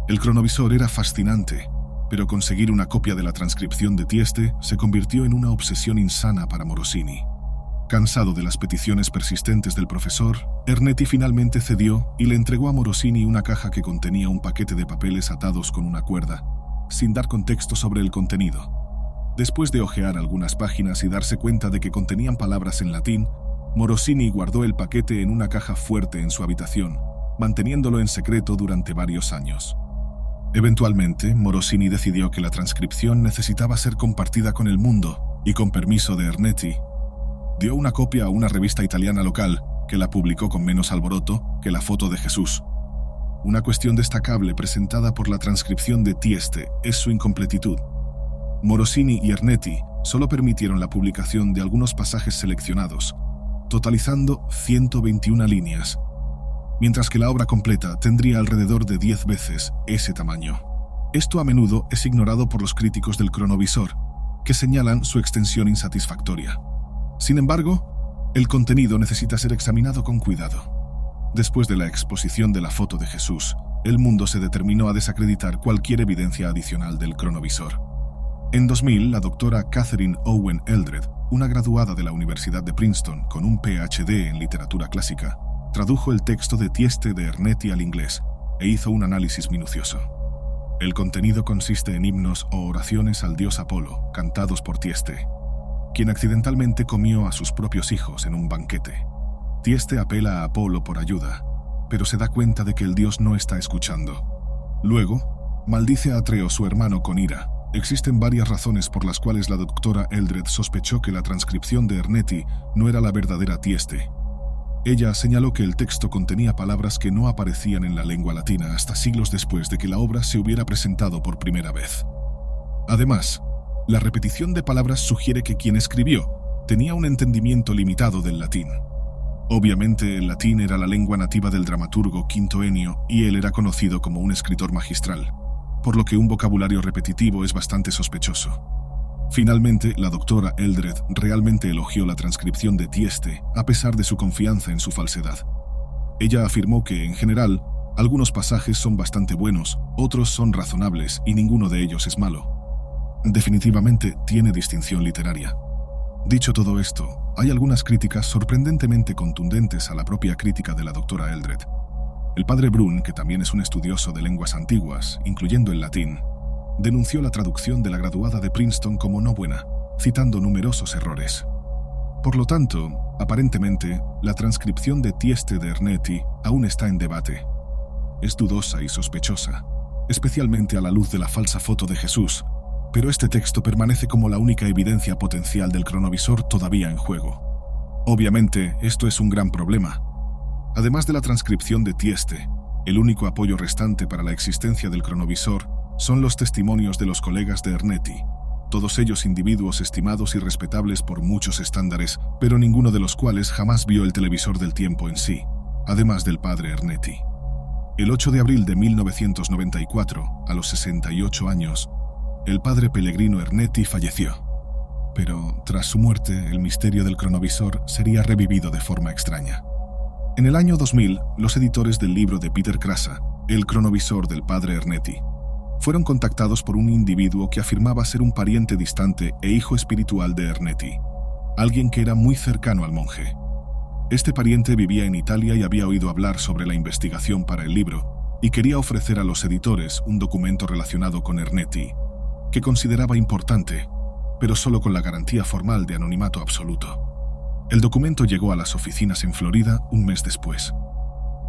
El cronovisor era fascinante, pero conseguir una copia de la transcripción de Tieste se convirtió en una obsesión insana para Morosini. Cansado de las peticiones persistentes del profesor, Ernetti finalmente cedió y le entregó a Morosini una caja que contenía un paquete de papeles atados con una cuerda, sin dar contexto sobre el contenido. Después de hojear algunas páginas y darse cuenta de que contenían palabras en latín, Morosini guardó el paquete en una caja fuerte en su habitación, manteniéndolo en secreto durante varios años. Eventualmente, Morosini decidió que la transcripción necesitaba ser compartida con el mundo y, con permiso de Ernetti, dio una copia a una revista italiana local que la publicó con menos alboroto que la foto de Jesús. Una cuestión destacable presentada por la transcripción de Tieste es su incompletitud. Morosini y Ernetti solo permitieron la publicación de algunos pasajes seleccionados, totalizando 121 líneas, mientras que la obra completa tendría alrededor de 10 veces ese tamaño. Esto a menudo es ignorado por los críticos del cronovisor, que señalan su extensión insatisfactoria. Sin embargo, el contenido necesita ser examinado con cuidado. Después de la exposición de la foto de Jesús, el mundo se determinó a desacreditar cualquier evidencia adicional del cronovisor. En 2000, la doctora Catherine Owen Eldred, una graduada de la Universidad de Princeton con un PhD en literatura clásica, tradujo el texto de Tieste de Ernetti al inglés e hizo un análisis minucioso. El contenido consiste en himnos o oraciones al dios Apolo, cantados por Tieste, quien accidentalmente comió a sus propios hijos en un banquete. Tieste apela a Apolo por ayuda, pero se da cuenta de que el dios no está escuchando. Luego, maldice a Atreo, su hermano, con ira. Existen varias razones por las cuales la doctora Eldred sospechó que la transcripción de Ernetti no era la verdadera Tieste. Ella señaló que el texto contenía palabras que no aparecían en la lengua latina hasta siglos después de que la obra se hubiera presentado por primera vez. Además, la repetición de palabras sugiere que quien escribió tenía un entendimiento limitado del latín. Obviamente, el latín era la lengua nativa del dramaturgo Quinto Enio y él era conocido como un escritor magistral, por lo que un vocabulario repetitivo es bastante sospechoso. Finalmente, la doctora Eldred realmente elogió la transcripción de Tieste a pesar de su confianza en su falsedad. Ella afirmó que, en general, algunos pasajes son bastante buenos, otros son razonables y ninguno de ellos es malo. Definitivamente tiene distinción literaria. Dicho todo esto, hay algunas críticas sorprendentemente contundentes a la propia crítica de la doctora Eldred. El padre Brun, que también es un estudioso de lenguas antiguas, incluyendo el latín, denunció la traducción de la graduada de Princeton como no buena, citando numerosos errores. Por lo tanto, aparentemente, la transcripción de Tieste de Ernetti aún está en debate. Es dudosa y sospechosa, especialmente a la luz de la falsa foto de Jesús, pero este texto permanece como la única evidencia potencial del cronovisor todavía en juego. Obviamente, esto es un gran problema. Además de la transcripción de Tieste, el único apoyo restante para la existencia del cronovisor son los testimonios de los colegas de Ernetti, todos ellos individuos estimados y respetables por muchos estándares, pero ninguno de los cuales jamás vio el televisor del tiempo en sí, además del padre Ernetti. El 8 de abril de 1994, a los 68 años, el padre Pellegrino Ernetti falleció. Pero, tras su muerte, el misterio del cronovisor sería revivido de forma extraña. En el año 2000, los editores del libro de Peter Krasa, El cronovisor del padre Ernetti, fueron contactados por un individuo que afirmaba ser un pariente distante e hijo espiritual de Ernetti, alguien que era muy cercano al monje. Este pariente vivía en Italia y había oído hablar sobre la investigación para el libro y quería ofrecer a los editores un documento relacionado con Ernetti, que consideraba importante, pero solo con la garantía formal de anonimato absoluto. El documento llegó a las oficinas en Florida un mes después.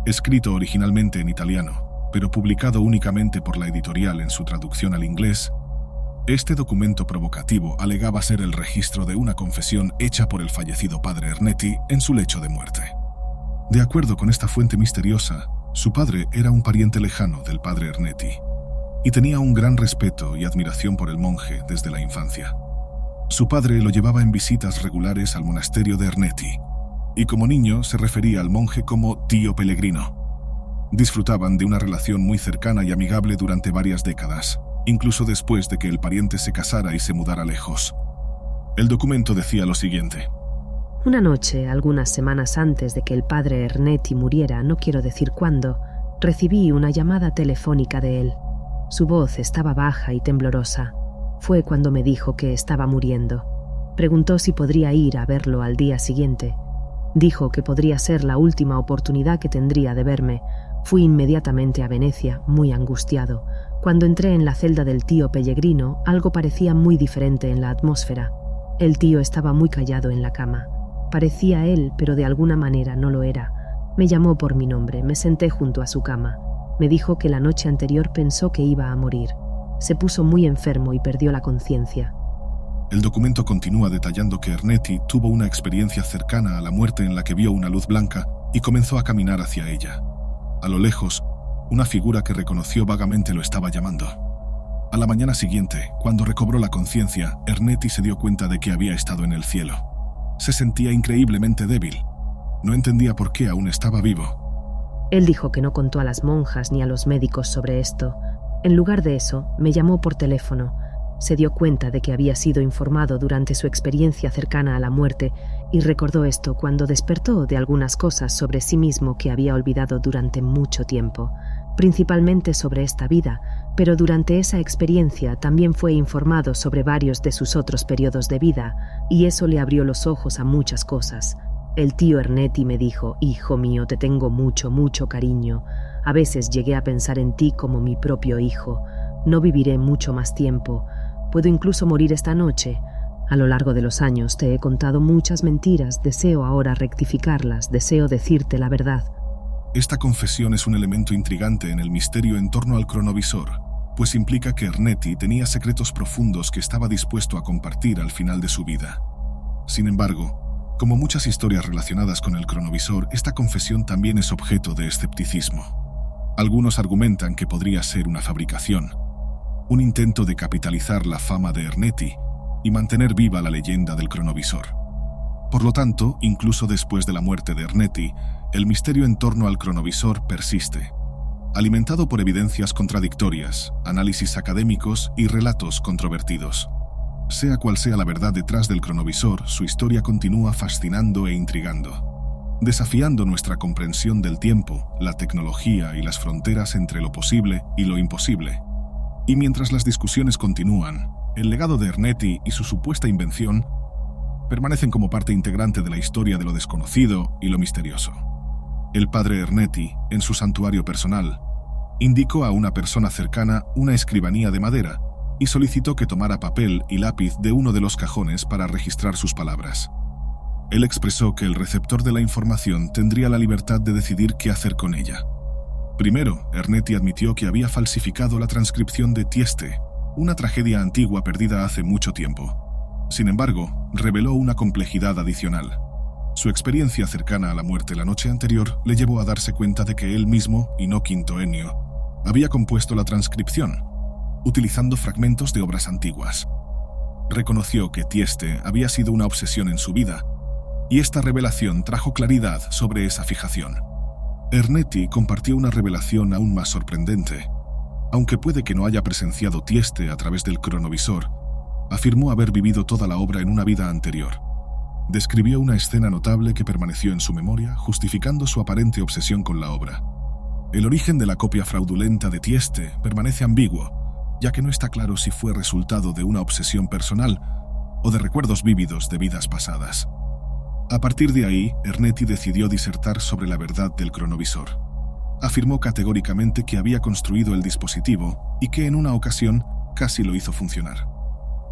Escrito originalmente en italiano, pero publicado únicamente por la editorial en su traducción al inglés, este documento provocativo alegaba ser el registro de una confesión hecha por el fallecido padre Ernetti en su lecho de muerte. De acuerdo con esta fuente misteriosa, su padre era un pariente lejano del padre Ernetti y tenía un gran respeto y admiración por el monje desde la infancia. Su padre lo llevaba en visitas regulares al monasterio de Ernetti y como niño se refería al monje como tío Pellegrino. Disfrutaban de una relación muy cercana y amigable durante varias décadas, incluso después de que el pariente se casara y se mudara lejos. El documento decía lo siguiente. Una noche, algunas semanas antes de que el padre Ernetti muriera, no quiero decir cuándo, recibí una llamada telefónica de él. Su voz estaba baja y temblorosa. Fue cuando me dijo que estaba muriendo. Preguntó si podría ir a verlo al día siguiente. Dijo que podría ser la última oportunidad que tendría de verme. Fui inmediatamente a Venecia, muy angustiado. Cuando entré en la celda del tío Pellegrino, algo parecía muy diferente en la atmósfera. El tío estaba muy callado en la cama. Parecía él, pero de alguna manera no lo era. Me llamó por mi nombre, me senté junto a su cama. Me dijo que la noche anterior pensó que iba a morir. Se puso muy enfermo y perdió la conciencia. El documento continúa detallando que Ernetti tuvo una experiencia cercana a la muerte en la que vio una luz blanca y comenzó a caminar hacia ella. A lo lejos, una figura que reconoció vagamente lo estaba llamando. A la mañana siguiente, cuando recobró la conciencia, Ernetti se dio cuenta de que había estado en el cielo. Se sentía increíblemente débil. No entendía por qué aún estaba vivo. Él dijo que no contó a las monjas ni a los médicos sobre esto. En lugar de eso, me llamó por teléfono. Se dio cuenta de que había sido informado durante su experiencia cercana a la muerte y recordó esto cuando despertó de algunas cosas sobre sí mismo que había olvidado durante mucho tiempo, principalmente sobre esta vida, pero durante esa experiencia también fue informado sobre varios de sus otros periodos de vida y eso le abrió los ojos a muchas cosas. El tío Ernetti me dijo: «Hijo mío, te tengo mucho, mucho cariño. A veces llegué a pensar en ti como mi propio hijo. No viviré mucho más tiempo. Puedo incluso morir esta noche. A lo largo de los años te he contado muchas mentiras. Deseo ahora rectificarlas. Deseo decirte la verdad». Esta confesión es un elemento intrigante en el misterio en torno al cronovisor, pues implica que Ernetti tenía secretos profundos que estaba dispuesto a compartir al final de su vida. Sin embargo, como muchas historias relacionadas con el cronovisor, esta confesión también es objeto de escepticismo. Algunos argumentan que podría ser una fabricación, un intento de capitalizar la fama de Ernetti y mantener viva la leyenda del cronovisor. Por lo tanto, incluso después de la muerte de Ernetti, el misterio en torno al cronovisor persiste, alimentado por evidencias contradictorias, análisis académicos y relatos controvertidos. Sea cual sea la verdad detrás del cronovisor, su historia continúa fascinando e intrigando, desafiando nuestra comprensión del tiempo, la tecnología y las fronteras entre lo posible y lo imposible. Y mientras las discusiones continúan, el legado de Ernetti y su supuesta invención permanecen como parte integrante de la historia de lo desconocido y lo misterioso. El padre Ernetti, en su santuario personal, indicó a una persona cercana una escribanía de madera y solicitó que tomara papel y lápiz de uno de los cajones para registrar sus palabras. Él expresó que el receptor de la información tendría la libertad de decidir qué hacer con ella. Primero, Ernetti admitió que había falsificado la transcripción de Tieste, una tragedia antigua perdida hace mucho tiempo. Sin embargo, reveló una complejidad adicional. Su experiencia cercana a la muerte la noche anterior le llevó a darse cuenta de que él mismo, y no Quinto Ennio, había compuesto la transcripción, utilizando fragmentos de obras antiguas. Reconoció que Tieste había sido una obsesión en su vida, y esta revelación trajo claridad sobre esa fijación. Ernetti compartió una revelación aún más sorprendente. Aunque puede que no haya presenciado Tieste a través del cronovisor, afirmó haber vivido toda la obra en una vida anterior. Describió una escena notable que permaneció en su memoria, justificando su aparente obsesión con la obra. El origen de la copia fraudulenta de Tieste permanece ambiguo, ya que no está claro si fue resultado de una obsesión personal o de recuerdos vívidos de vidas pasadas. A partir de ahí, Ernetti decidió disertar sobre la verdad del cronovisor. Afirmó categóricamente que había construido el dispositivo y que en una ocasión casi lo hizo funcionar.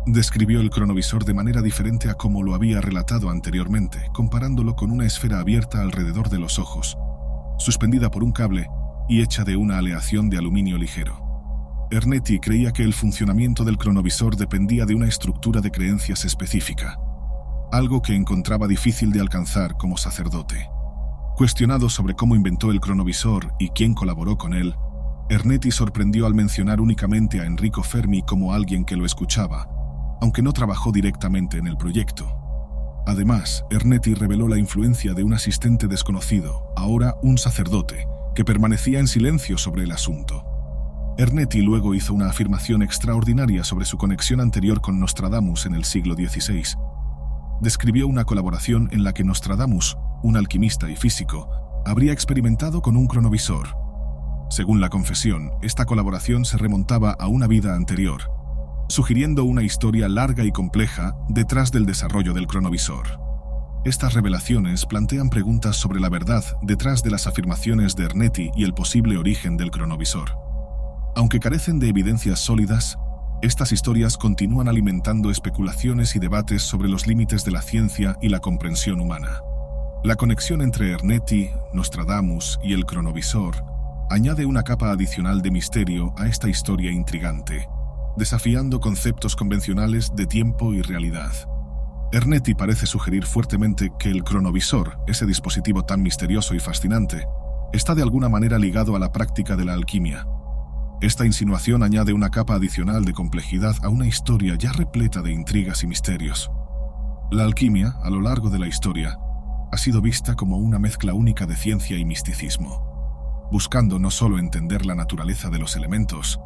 Describió el cronovisor de manera diferente a como lo había relatado anteriormente, comparándolo con una esfera abierta alrededor de los ojos, suspendida por un cable y hecha de una aleación de aluminio ligero. Ernetti creía que el funcionamiento del cronovisor dependía de una estructura de creencias específica, algo que encontraba difícil de alcanzar como sacerdote. Cuestionado sobre cómo inventó el cronovisor y quién colaboró con él, Ernetti sorprendió al mencionar únicamente a Enrico Fermi como alguien que lo escuchaba, aunque no trabajó directamente en el proyecto. Además, Ernetti reveló la influencia de un asistente desconocido, ahora un sacerdote, que permanecía en silencio sobre el asunto. Ernetti luego hizo una afirmación extraordinaria sobre su conexión anterior con Nostradamus en el siglo XVI. Describió una colaboración en la que Nostradamus, un alquimista y físico, habría experimentado con un cronovisor. Según la confesión, esta colaboración se remontaba a una vida anterior, sugiriendo una historia larga y compleja detrás del desarrollo del cronovisor. Estas revelaciones plantean preguntas sobre la verdad detrás de las afirmaciones de Ernetti y el posible origen del cronovisor. Aunque carecen de evidencias sólidas, estas historias continúan alimentando especulaciones y debates sobre los límites de la ciencia y la comprensión humana. La conexión entre Ernetti, Nostradamus y el cronovisor añade una capa adicional de misterio a esta historia intrigante, desafiando conceptos convencionales de tiempo y realidad. Ernetti parece sugerir fuertemente que el cronovisor, ese dispositivo tan misterioso y fascinante, está de alguna manera ligado a la práctica de la alquimia. Esta insinuación añade una capa adicional de complejidad a una historia ya repleta de intrigas y misterios. La alquimia, a lo largo de la historia, ha sido vista como una mezcla única de ciencia y misticismo, buscando no solo entender la naturaleza de los elementos,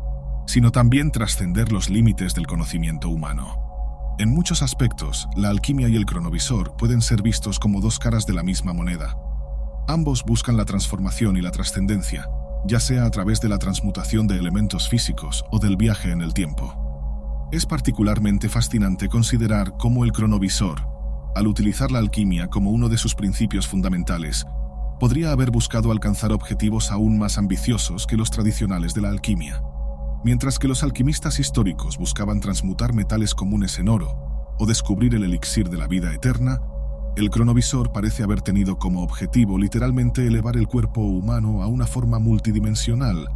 sino también trascender los límites del conocimiento humano. En muchos aspectos, la alquimia y el cronovisor pueden ser vistos como dos caras de la misma moneda. Ambos buscan la transformación y la trascendencia, ya sea a través de la transmutación de elementos físicos o del viaje en el tiempo. Es particularmente fascinante considerar cómo el cronovisor, al utilizar la alquimia como uno de sus principios fundamentales, podría haber buscado alcanzar objetivos aún más ambiciosos que los tradicionales de la alquimia. Mientras que los alquimistas históricos buscaban transmutar metales comunes en oro o descubrir el elixir de la vida eterna, el cronovisor parece haber tenido como objetivo literalmente elevar el cuerpo humano a una forma multidimensional,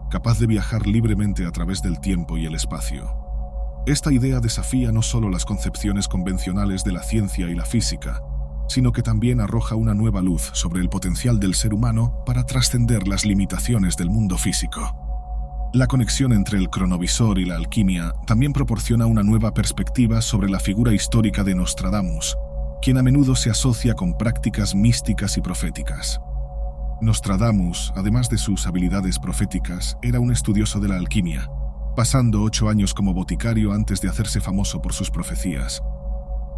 capaz de viajar libremente a través del tiempo y el espacio. Esta idea desafía no solo las concepciones convencionales de la ciencia y la física, sino que también arroja una nueva luz sobre el potencial del ser humano para trascender las limitaciones del mundo físico. La conexión entre el cronovisor y la alquimia también proporciona una nueva perspectiva sobre la figura histórica de Nostradamus, quien a menudo se asocia con prácticas místicas y proféticas. Nostradamus, además de sus habilidades proféticas, era un estudioso de la alquimia, pasando 8 años como boticario antes de hacerse famoso por sus profecías.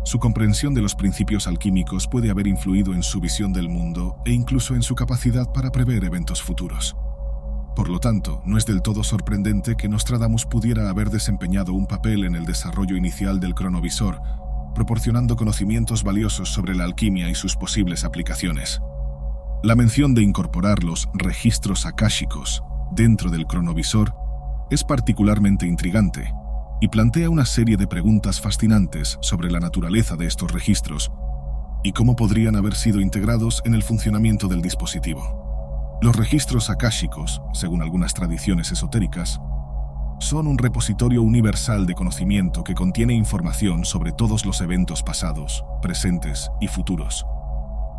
Su comprensión de los principios alquímicos puede haber influido en su visión del mundo e incluso en su capacidad para prever eventos futuros. Por lo tanto, no es del todo sorprendente que Nostradamus pudiera haber desempeñado un papel en el desarrollo inicial del cronovisor, proporcionando conocimientos valiosos sobre la alquimia y sus posibles aplicaciones. La mención de incorporar los registros akáshicos dentro del cronovisor es particularmente intrigante y plantea una serie de preguntas fascinantes sobre la naturaleza de estos registros y cómo podrían haber sido integrados en el funcionamiento del dispositivo. Los registros akáshicos, según algunas tradiciones esotéricas, son un repositorio universal de conocimiento que contiene información sobre todos los eventos pasados, presentes y futuros.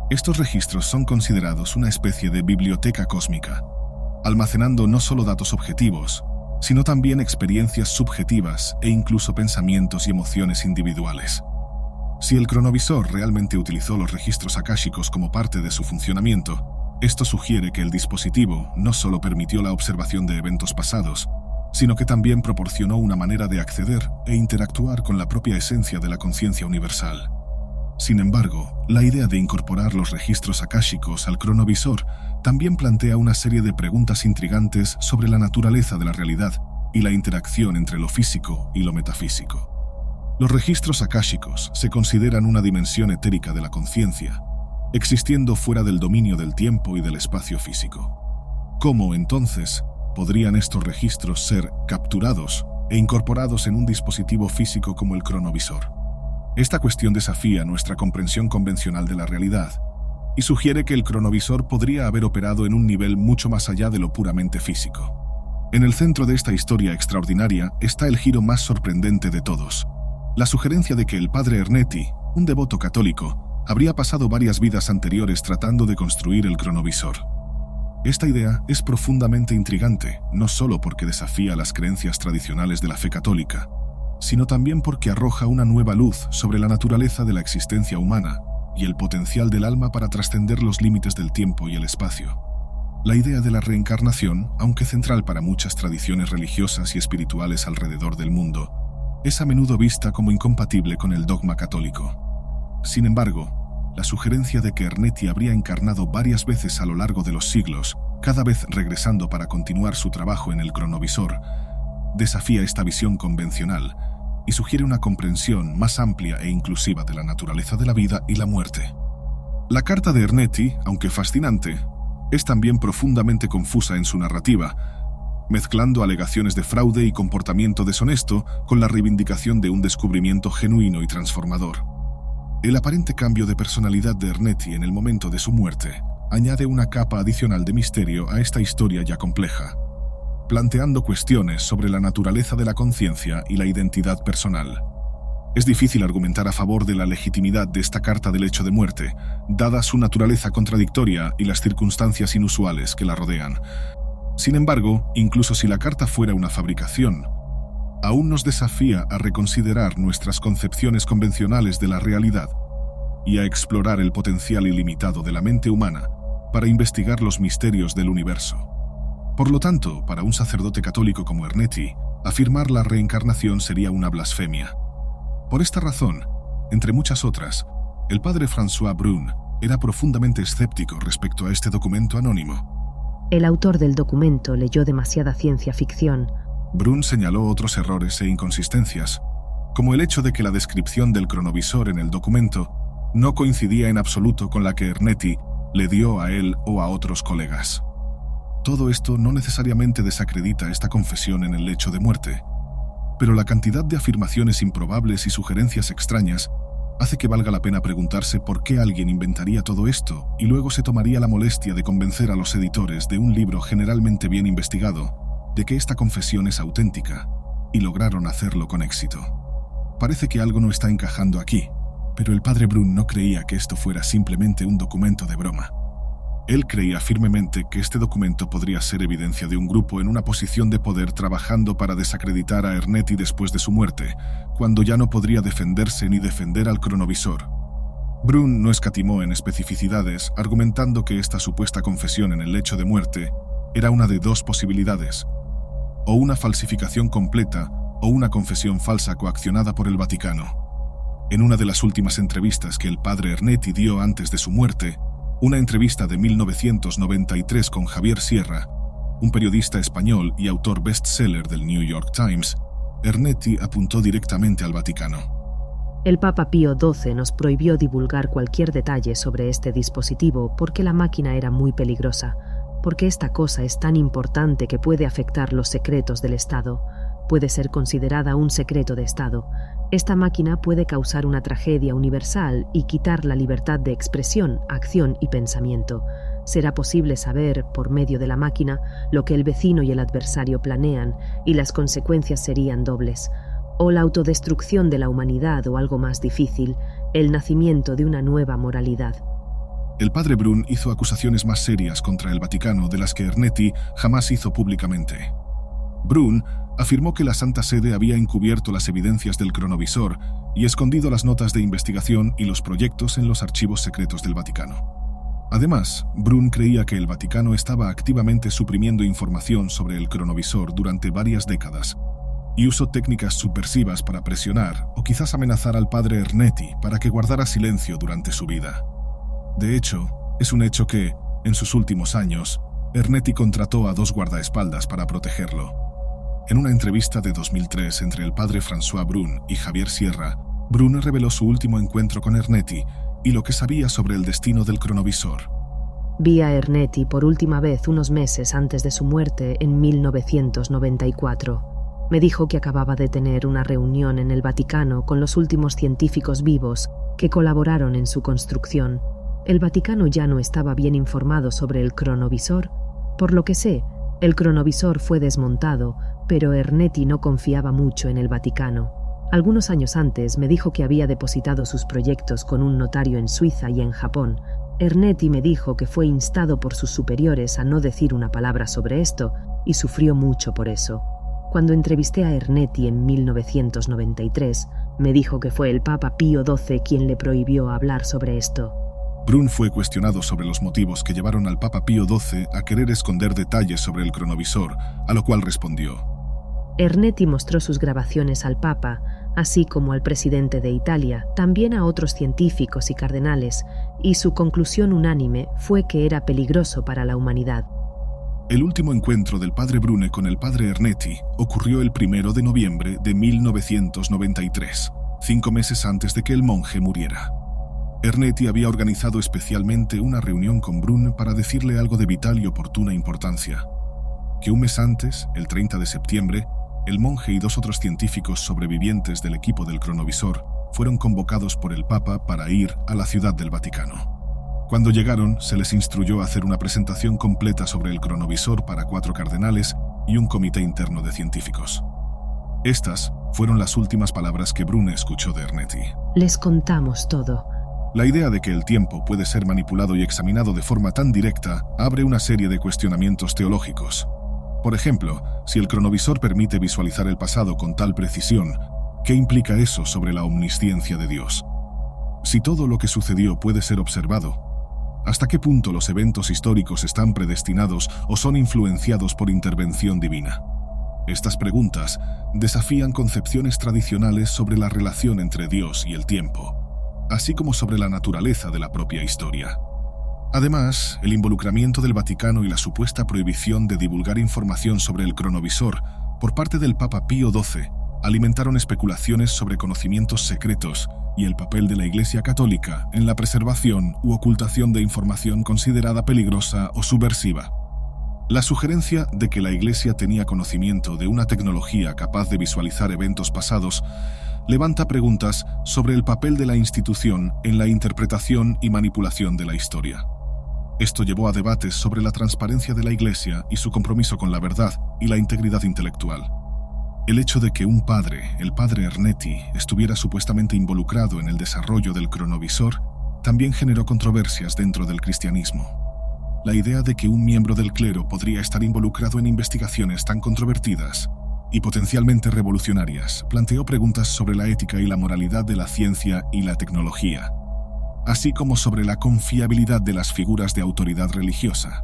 Estos registros son considerados una especie de biblioteca cósmica, almacenando no solo datos objetivos, sino también experiencias subjetivas e incluso pensamientos y emociones individuales. Si el cronovisor realmente utilizó los registros akáshicos como parte de su funcionamiento, esto sugiere que el dispositivo no solo permitió la observación de eventos pasados, sino que también proporcionó una manera de acceder e interactuar con la propia esencia de la conciencia universal. Sin embargo, la idea de incorporar los registros akáshicos al cronovisor también plantea una serie de preguntas intrigantes sobre la naturaleza de la realidad y la interacción entre lo físico y lo metafísico. Los registros akáshicos se consideran una dimensión etérica de la conciencia, existiendo fuera del dominio del tiempo y del espacio físico. ¿Cómo, entonces, podrían estos registros ser capturados e incorporados en un dispositivo físico como el cronovisor? Esta cuestión desafía nuestra comprensión convencional de la realidad y sugiere que el cronovisor podría haber operado en un nivel mucho más allá de lo puramente físico. En el centro de esta historia extraordinaria está el giro más sorprendente de todos: la sugerencia de que el padre Ernetti, un devoto católico, habría pasado varias vidas anteriores tratando de construir el cronovisor. Esta idea es profundamente intrigante, no solo porque desafía las creencias tradicionales de la fe católica, sino también porque arroja una nueva luz sobre la naturaleza de la existencia humana y el potencial del alma para trascender los límites del tiempo y el espacio. La idea de la reencarnación, aunque central para muchas tradiciones religiosas y espirituales alrededor del mundo, es a menudo vista como incompatible con el dogma católico. Sin embargo, la sugerencia de que Ernetti habría encarnado varias veces a lo largo de los siglos, cada vez regresando para continuar su trabajo en el cronovisor, desafía esta visión convencional y sugiere una comprensión más amplia e inclusiva de la naturaleza de la vida y la muerte. La carta de Ernetti, aunque fascinante, es también profundamente confusa en su narrativa, mezclando alegaciones de fraude y comportamiento deshonesto con la reivindicación de un descubrimiento genuino y transformador. El aparente cambio de personalidad de Ernetti en el momento de su muerte añade una capa adicional de misterio a esta historia ya compleja, planteando cuestiones sobre la naturaleza de la conciencia y la identidad personal. Es difícil argumentar a favor de la legitimidad de esta carta del hecho de muerte, dada su naturaleza contradictoria y las circunstancias inusuales que la rodean. Sin embargo, incluso si la carta fuera una fabricación, aún nos desafía a reconsiderar nuestras concepciones convencionales de la realidad y a explorar el potencial ilimitado de la mente humana para investigar los misterios del universo. Por lo tanto, para un sacerdote católico como Ernetti, afirmar la reencarnación sería una blasfemia. Por esta razón, entre muchas otras, el padre François Brun era profundamente escéptico respecto a este documento anónimo. El autor del documento leyó demasiada ciencia ficción. Brun señaló otros errores e inconsistencias, como el hecho de que la descripción del cronovisor en el documento no coincidía en absoluto con la que Ernetti le dio a él o a otros colegas. Todo esto no necesariamente desacredita esta confesión en el lecho de muerte, pero la cantidad de afirmaciones improbables y sugerencias extrañas hace que valga la pena preguntarse por qué alguien inventaría todo esto y luego se tomaría la molestia de convencer a los editores de un libro generalmente bien investigado de que esta confesión es auténtica, y lograron hacerlo con éxito. Parece que algo no está encajando aquí, pero el padre Brun no creía que esto fuera simplemente un documento de broma. Él creía firmemente que este documento podría ser evidencia de un grupo en una posición de poder trabajando para desacreditar a Ernetti después de su muerte, cuando ya no podría defenderse ni defender al cronovisor. Brun no escatimó en especificidades, argumentando que esta supuesta confesión en el lecho de muerte era una de dos posibilidades: o una falsificación completa o una confesión falsa coaccionada por el Vaticano. En una de las últimas entrevistas que el padre Ernetti dio antes de su muerte, una entrevista de 1993 con Javier Sierra, un periodista español y autor bestseller del New York Times, Ernetti apuntó directamente al Vaticano. El Papa Pío XII nos prohibió divulgar cualquier detalle sobre este dispositivo porque la máquina era muy peligrosa, porque esta cosa es tan importante que puede afectar los secretos del Estado. Puede ser considerada un secreto de Estado. Esta máquina puede causar una tragedia universal y quitar la libertad de expresión, acción y pensamiento. Será posible saber, por medio de la máquina, lo que el vecino y el adversario planean, y las consecuencias serían dobles. O la autodestrucción de la humanidad, o algo más difícil, el nacimiento de una nueva moralidad. El padre Brun hizo acusaciones más serias contra el Vaticano de las que Ernetti jamás hizo públicamente. Brun afirmó que la Santa Sede había encubierto las evidencias del cronovisor y escondido las notas de investigación y los proyectos en los archivos secretos del Vaticano. Además, Brun creía que el Vaticano estaba activamente suprimiendo información sobre el cronovisor durante varias décadas y usó técnicas subversivas para presionar o quizás amenazar al padre Ernetti para que guardara silencio durante su vida. De hecho, es un hecho que, en sus últimos años, Ernetti contrató a 2 guardaespaldas para protegerlo. En una entrevista de 2003 entre el padre François Brun y Javier Sierra, Brun reveló su último encuentro con Ernetti y lo que sabía sobre el destino del cronovisor. Vi a Ernetti por última vez unos meses antes de su muerte en 1994. Me dijo que acababa de tener una reunión en el Vaticano con los últimos científicos vivos que colaboraron en su construcción. El Vaticano ya no estaba bien informado sobre el cronovisor. Por lo que sé, el cronovisor fue desmontado, pero Ernetti no confiaba mucho en el Vaticano. Algunos años antes me dijo que había depositado sus proyectos con un notario en Suiza y en Japón. Ernetti me dijo que fue instado por sus superiores a no decir una palabra sobre esto y sufrió mucho por eso. Cuando entrevisté a Ernetti en 1993, me dijo que fue el Papa Pío XII quien le prohibió hablar sobre esto. Brun fue cuestionado sobre los motivos que llevaron al Papa Pío XII a querer esconder detalles sobre el cronovisor, a lo cual respondió: Ernetti mostró sus grabaciones al Papa, así como al presidente de Italia, también a otros científicos y cardenales, y su conclusión unánime fue que era peligroso para la humanidad. El último encuentro del padre Brune con el padre Ernetti ocurrió el 1 de noviembre de 1993, 5 meses antes de que el monje muriera. Ernetti había organizado especialmente una reunión con Brun para decirle algo de vital y oportuna importancia: que un mes antes, el 30 de septiembre, el monje y 2 otros científicos sobrevivientes del equipo del cronovisor fueron convocados por el Papa para ir a la Ciudad del Vaticano. Cuando llegaron, se les instruyó a hacer una presentación completa sobre el cronovisor para 4 cardenales y un comité interno de científicos. Estas fueron las últimas palabras que Brun escuchó de Ernetti. Les contamos todo. La idea de que el tiempo puede ser manipulado y examinado de forma tan directa abre una serie de cuestionamientos teológicos. Por ejemplo, si el cronovisor permite visualizar el pasado con tal precisión, ¿qué implica eso sobre la omnisciencia de Dios? Si todo lo que sucedió puede ser observado, ¿hasta qué punto los eventos históricos están predestinados o son influenciados por intervención divina? Estas preguntas desafían concepciones tradicionales sobre la relación entre Dios y el tiempo, así como sobre la naturaleza de la propia historia. Además, el involucramiento del Vaticano y la supuesta prohibición de divulgar información sobre el cronovisor por parte del Papa Pío XII alimentaron especulaciones sobre conocimientos secretos y el papel de la Iglesia Católica en la preservación u ocultación de información considerada peligrosa o subversiva. La sugerencia de que la Iglesia tenía conocimiento de una tecnología capaz de visualizar eventos pasados levanta preguntas sobre el papel de la institución en la interpretación y manipulación de la historia. Esto llevó a debates sobre la transparencia de la Iglesia y su compromiso con la verdad y la integridad intelectual. El hecho de que un padre, el padre Ernetti, estuviera supuestamente involucrado en el desarrollo del cronovisor también generó controversias dentro del cristianismo. La idea de que un miembro del clero podría estar involucrado en investigaciones tan controvertidas y potencialmente revolucionarias planteó preguntas sobre la ética y la moralidad de la ciencia y la tecnología, así como sobre la confiabilidad de las figuras de autoridad religiosa.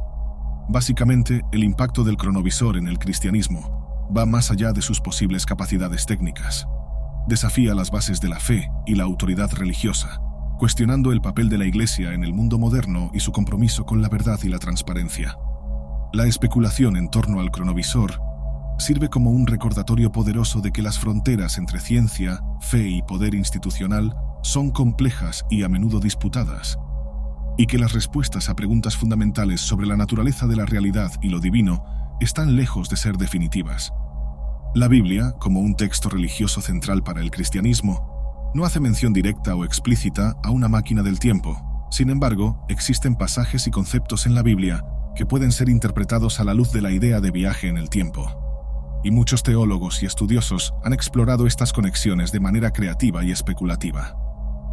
Básicamente, el impacto del cronovisor en el cristianismo va más allá de sus posibles capacidades técnicas. Desafía las bases de la fe y la autoridad religiosa, cuestionando el papel de la Iglesia en el mundo moderno y su compromiso con la verdad y la transparencia. La especulación en torno al cronovisor sirve como un recordatorio poderoso de que las fronteras entre ciencia, fe y poder institucional son complejas y a menudo disputadas, y que las respuestas a preguntas fundamentales sobre la naturaleza de la realidad y lo divino están lejos de ser definitivas. La Biblia, como un texto religioso central para el cristianismo, no hace mención directa o explícita a una máquina del tiempo. Sin embargo, existen pasajes y conceptos en la Biblia que pueden ser interpretados a la luz de la idea de viaje en el tiempo. Y muchos teólogos y estudiosos han explorado estas conexiones de manera creativa y especulativa.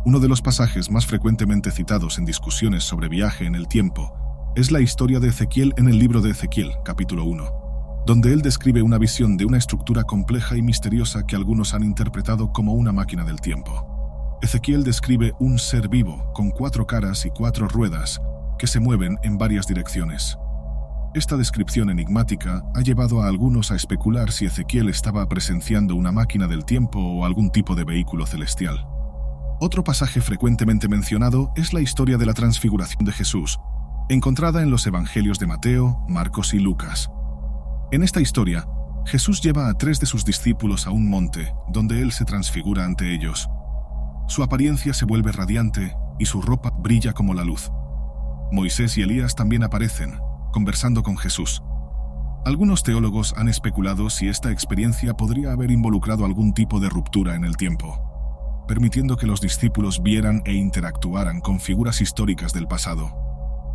Uno de los pasajes más frecuentemente citados en discusiones sobre viaje en el tiempo es la historia de Ezequiel en el libro de Ezequiel, capítulo 1, donde él describe una visión de una estructura compleja y misteriosa que algunos han interpretado como una máquina del tiempo. Ezequiel describe un ser vivo con 4 caras y 4 ruedas que se mueven en varias direcciones. Esta descripción enigmática ha llevado a algunos a especular si Ezequiel estaba presenciando una máquina del tiempo o algún tipo de vehículo celestial. Otro pasaje frecuentemente mencionado es la historia de la transfiguración de Jesús, encontrada en los evangelios de Mateo, Marcos y Lucas. En esta historia, Jesús lleva a 3 de sus discípulos a un monte, donde él se transfigura ante ellos. Su apariencia se vuelve radiante y su ropa brilla como la luz. Moisés y Elías también aparecen, conversando con Jesús. Algunos teólogos han especulado si esta experiencia podría haber involucrado algún tipo de ruptura en el tiempo, permitiendo que los discípulos vieran e interactuaran con figuras históricas del pasado.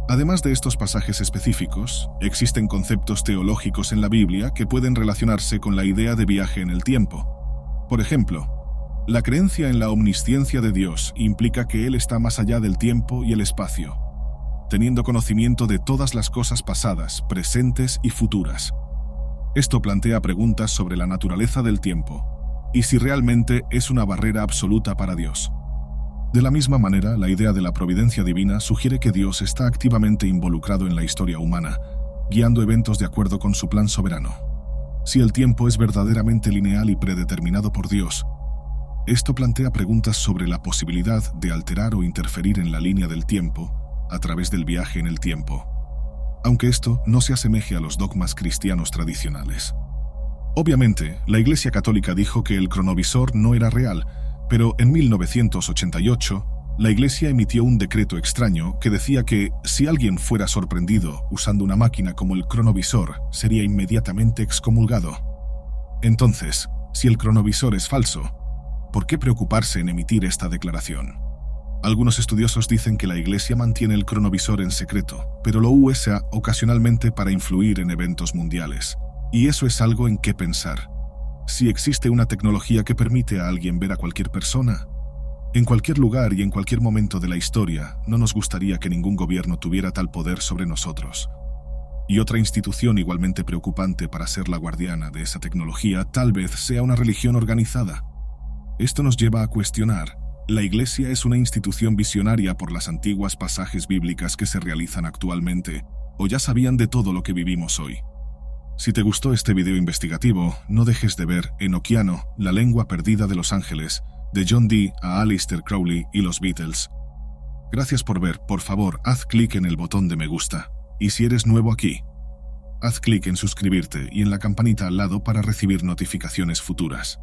Además de estos pasajes específicos, existen conceptos teológicos en la Biblia que pueden relacionarse con la idea de viaje en el tiempo. Por ejemplo, la creencia en la omnisciencia de Dios implica que Él está más allá del tiempo y el espacio, teniendo conocimiento de todas las cosas pasadas, presentes y futuras. Esto plantea preguntas sobre la naturaleza del tiempo y si realmente es una barrera absoluta para Dios. De la misma manera, la idea de la providencia divina sugiere que Dios está activamente involucrado en la historia humana, guiando eventos de acuerdo con su plan soberano. Si el tiempo es verdaderamente lineal y predeterminado por Dios, esto plantea preguntas sobre la posibilidad de alterar o interferir en la línea del tiempo a través del viaje en el tiempo, aunque esto no se asemeje a los dogmas cristianos tradicionales. Obviamente, la Iglesia Católica dijo que el cronovisor no era real, pero en 1988, la Iglesia emitió un decreto extraño que decía que si alguien fuera sorprendido usando una máquina como el cronovisor, sería inmediatamente excomulgado. Entonces, si el cronovisor es falso, ¿por qué preocuparse en emitir esta declaración? Algunos estudiosos dicen que la Iglesia mantiene el cronovisor en secreto, pero lo usa ocasionalmente para influir en eventos mundiales. Y eso es algo en qué pensar. Si existe una tecnología que permite a alguien ver a cualquier persona, en cualquier lugar y en cualquier momento de la historia, no nos gustaría que ningún gobierno tuviera tal poder sobre nosotros. Y otra institución igualmente preocupante para ser la guardiana de esa tecnología tal vez sea una religión organizada. Esto nos lleva a cuestionar: ¿la Iglesia es una institución visionaria por las antiguas pasajes bíblicas que se realizan actualmente, o ya sabían de todo lo que vivimos hoy? Si te gustó este video investigativo, no dejes de ver Enoquiano, la lengua perdida de los ángeles, de John Dee a Aleister Crowley y los Beatles. Gracias por ver. Por favor, haz clic en el botón de me gusta. Y si eres nuevo aquí, haz clic en suscribirte y en la campanita al lado para recibir notificaciones futuras.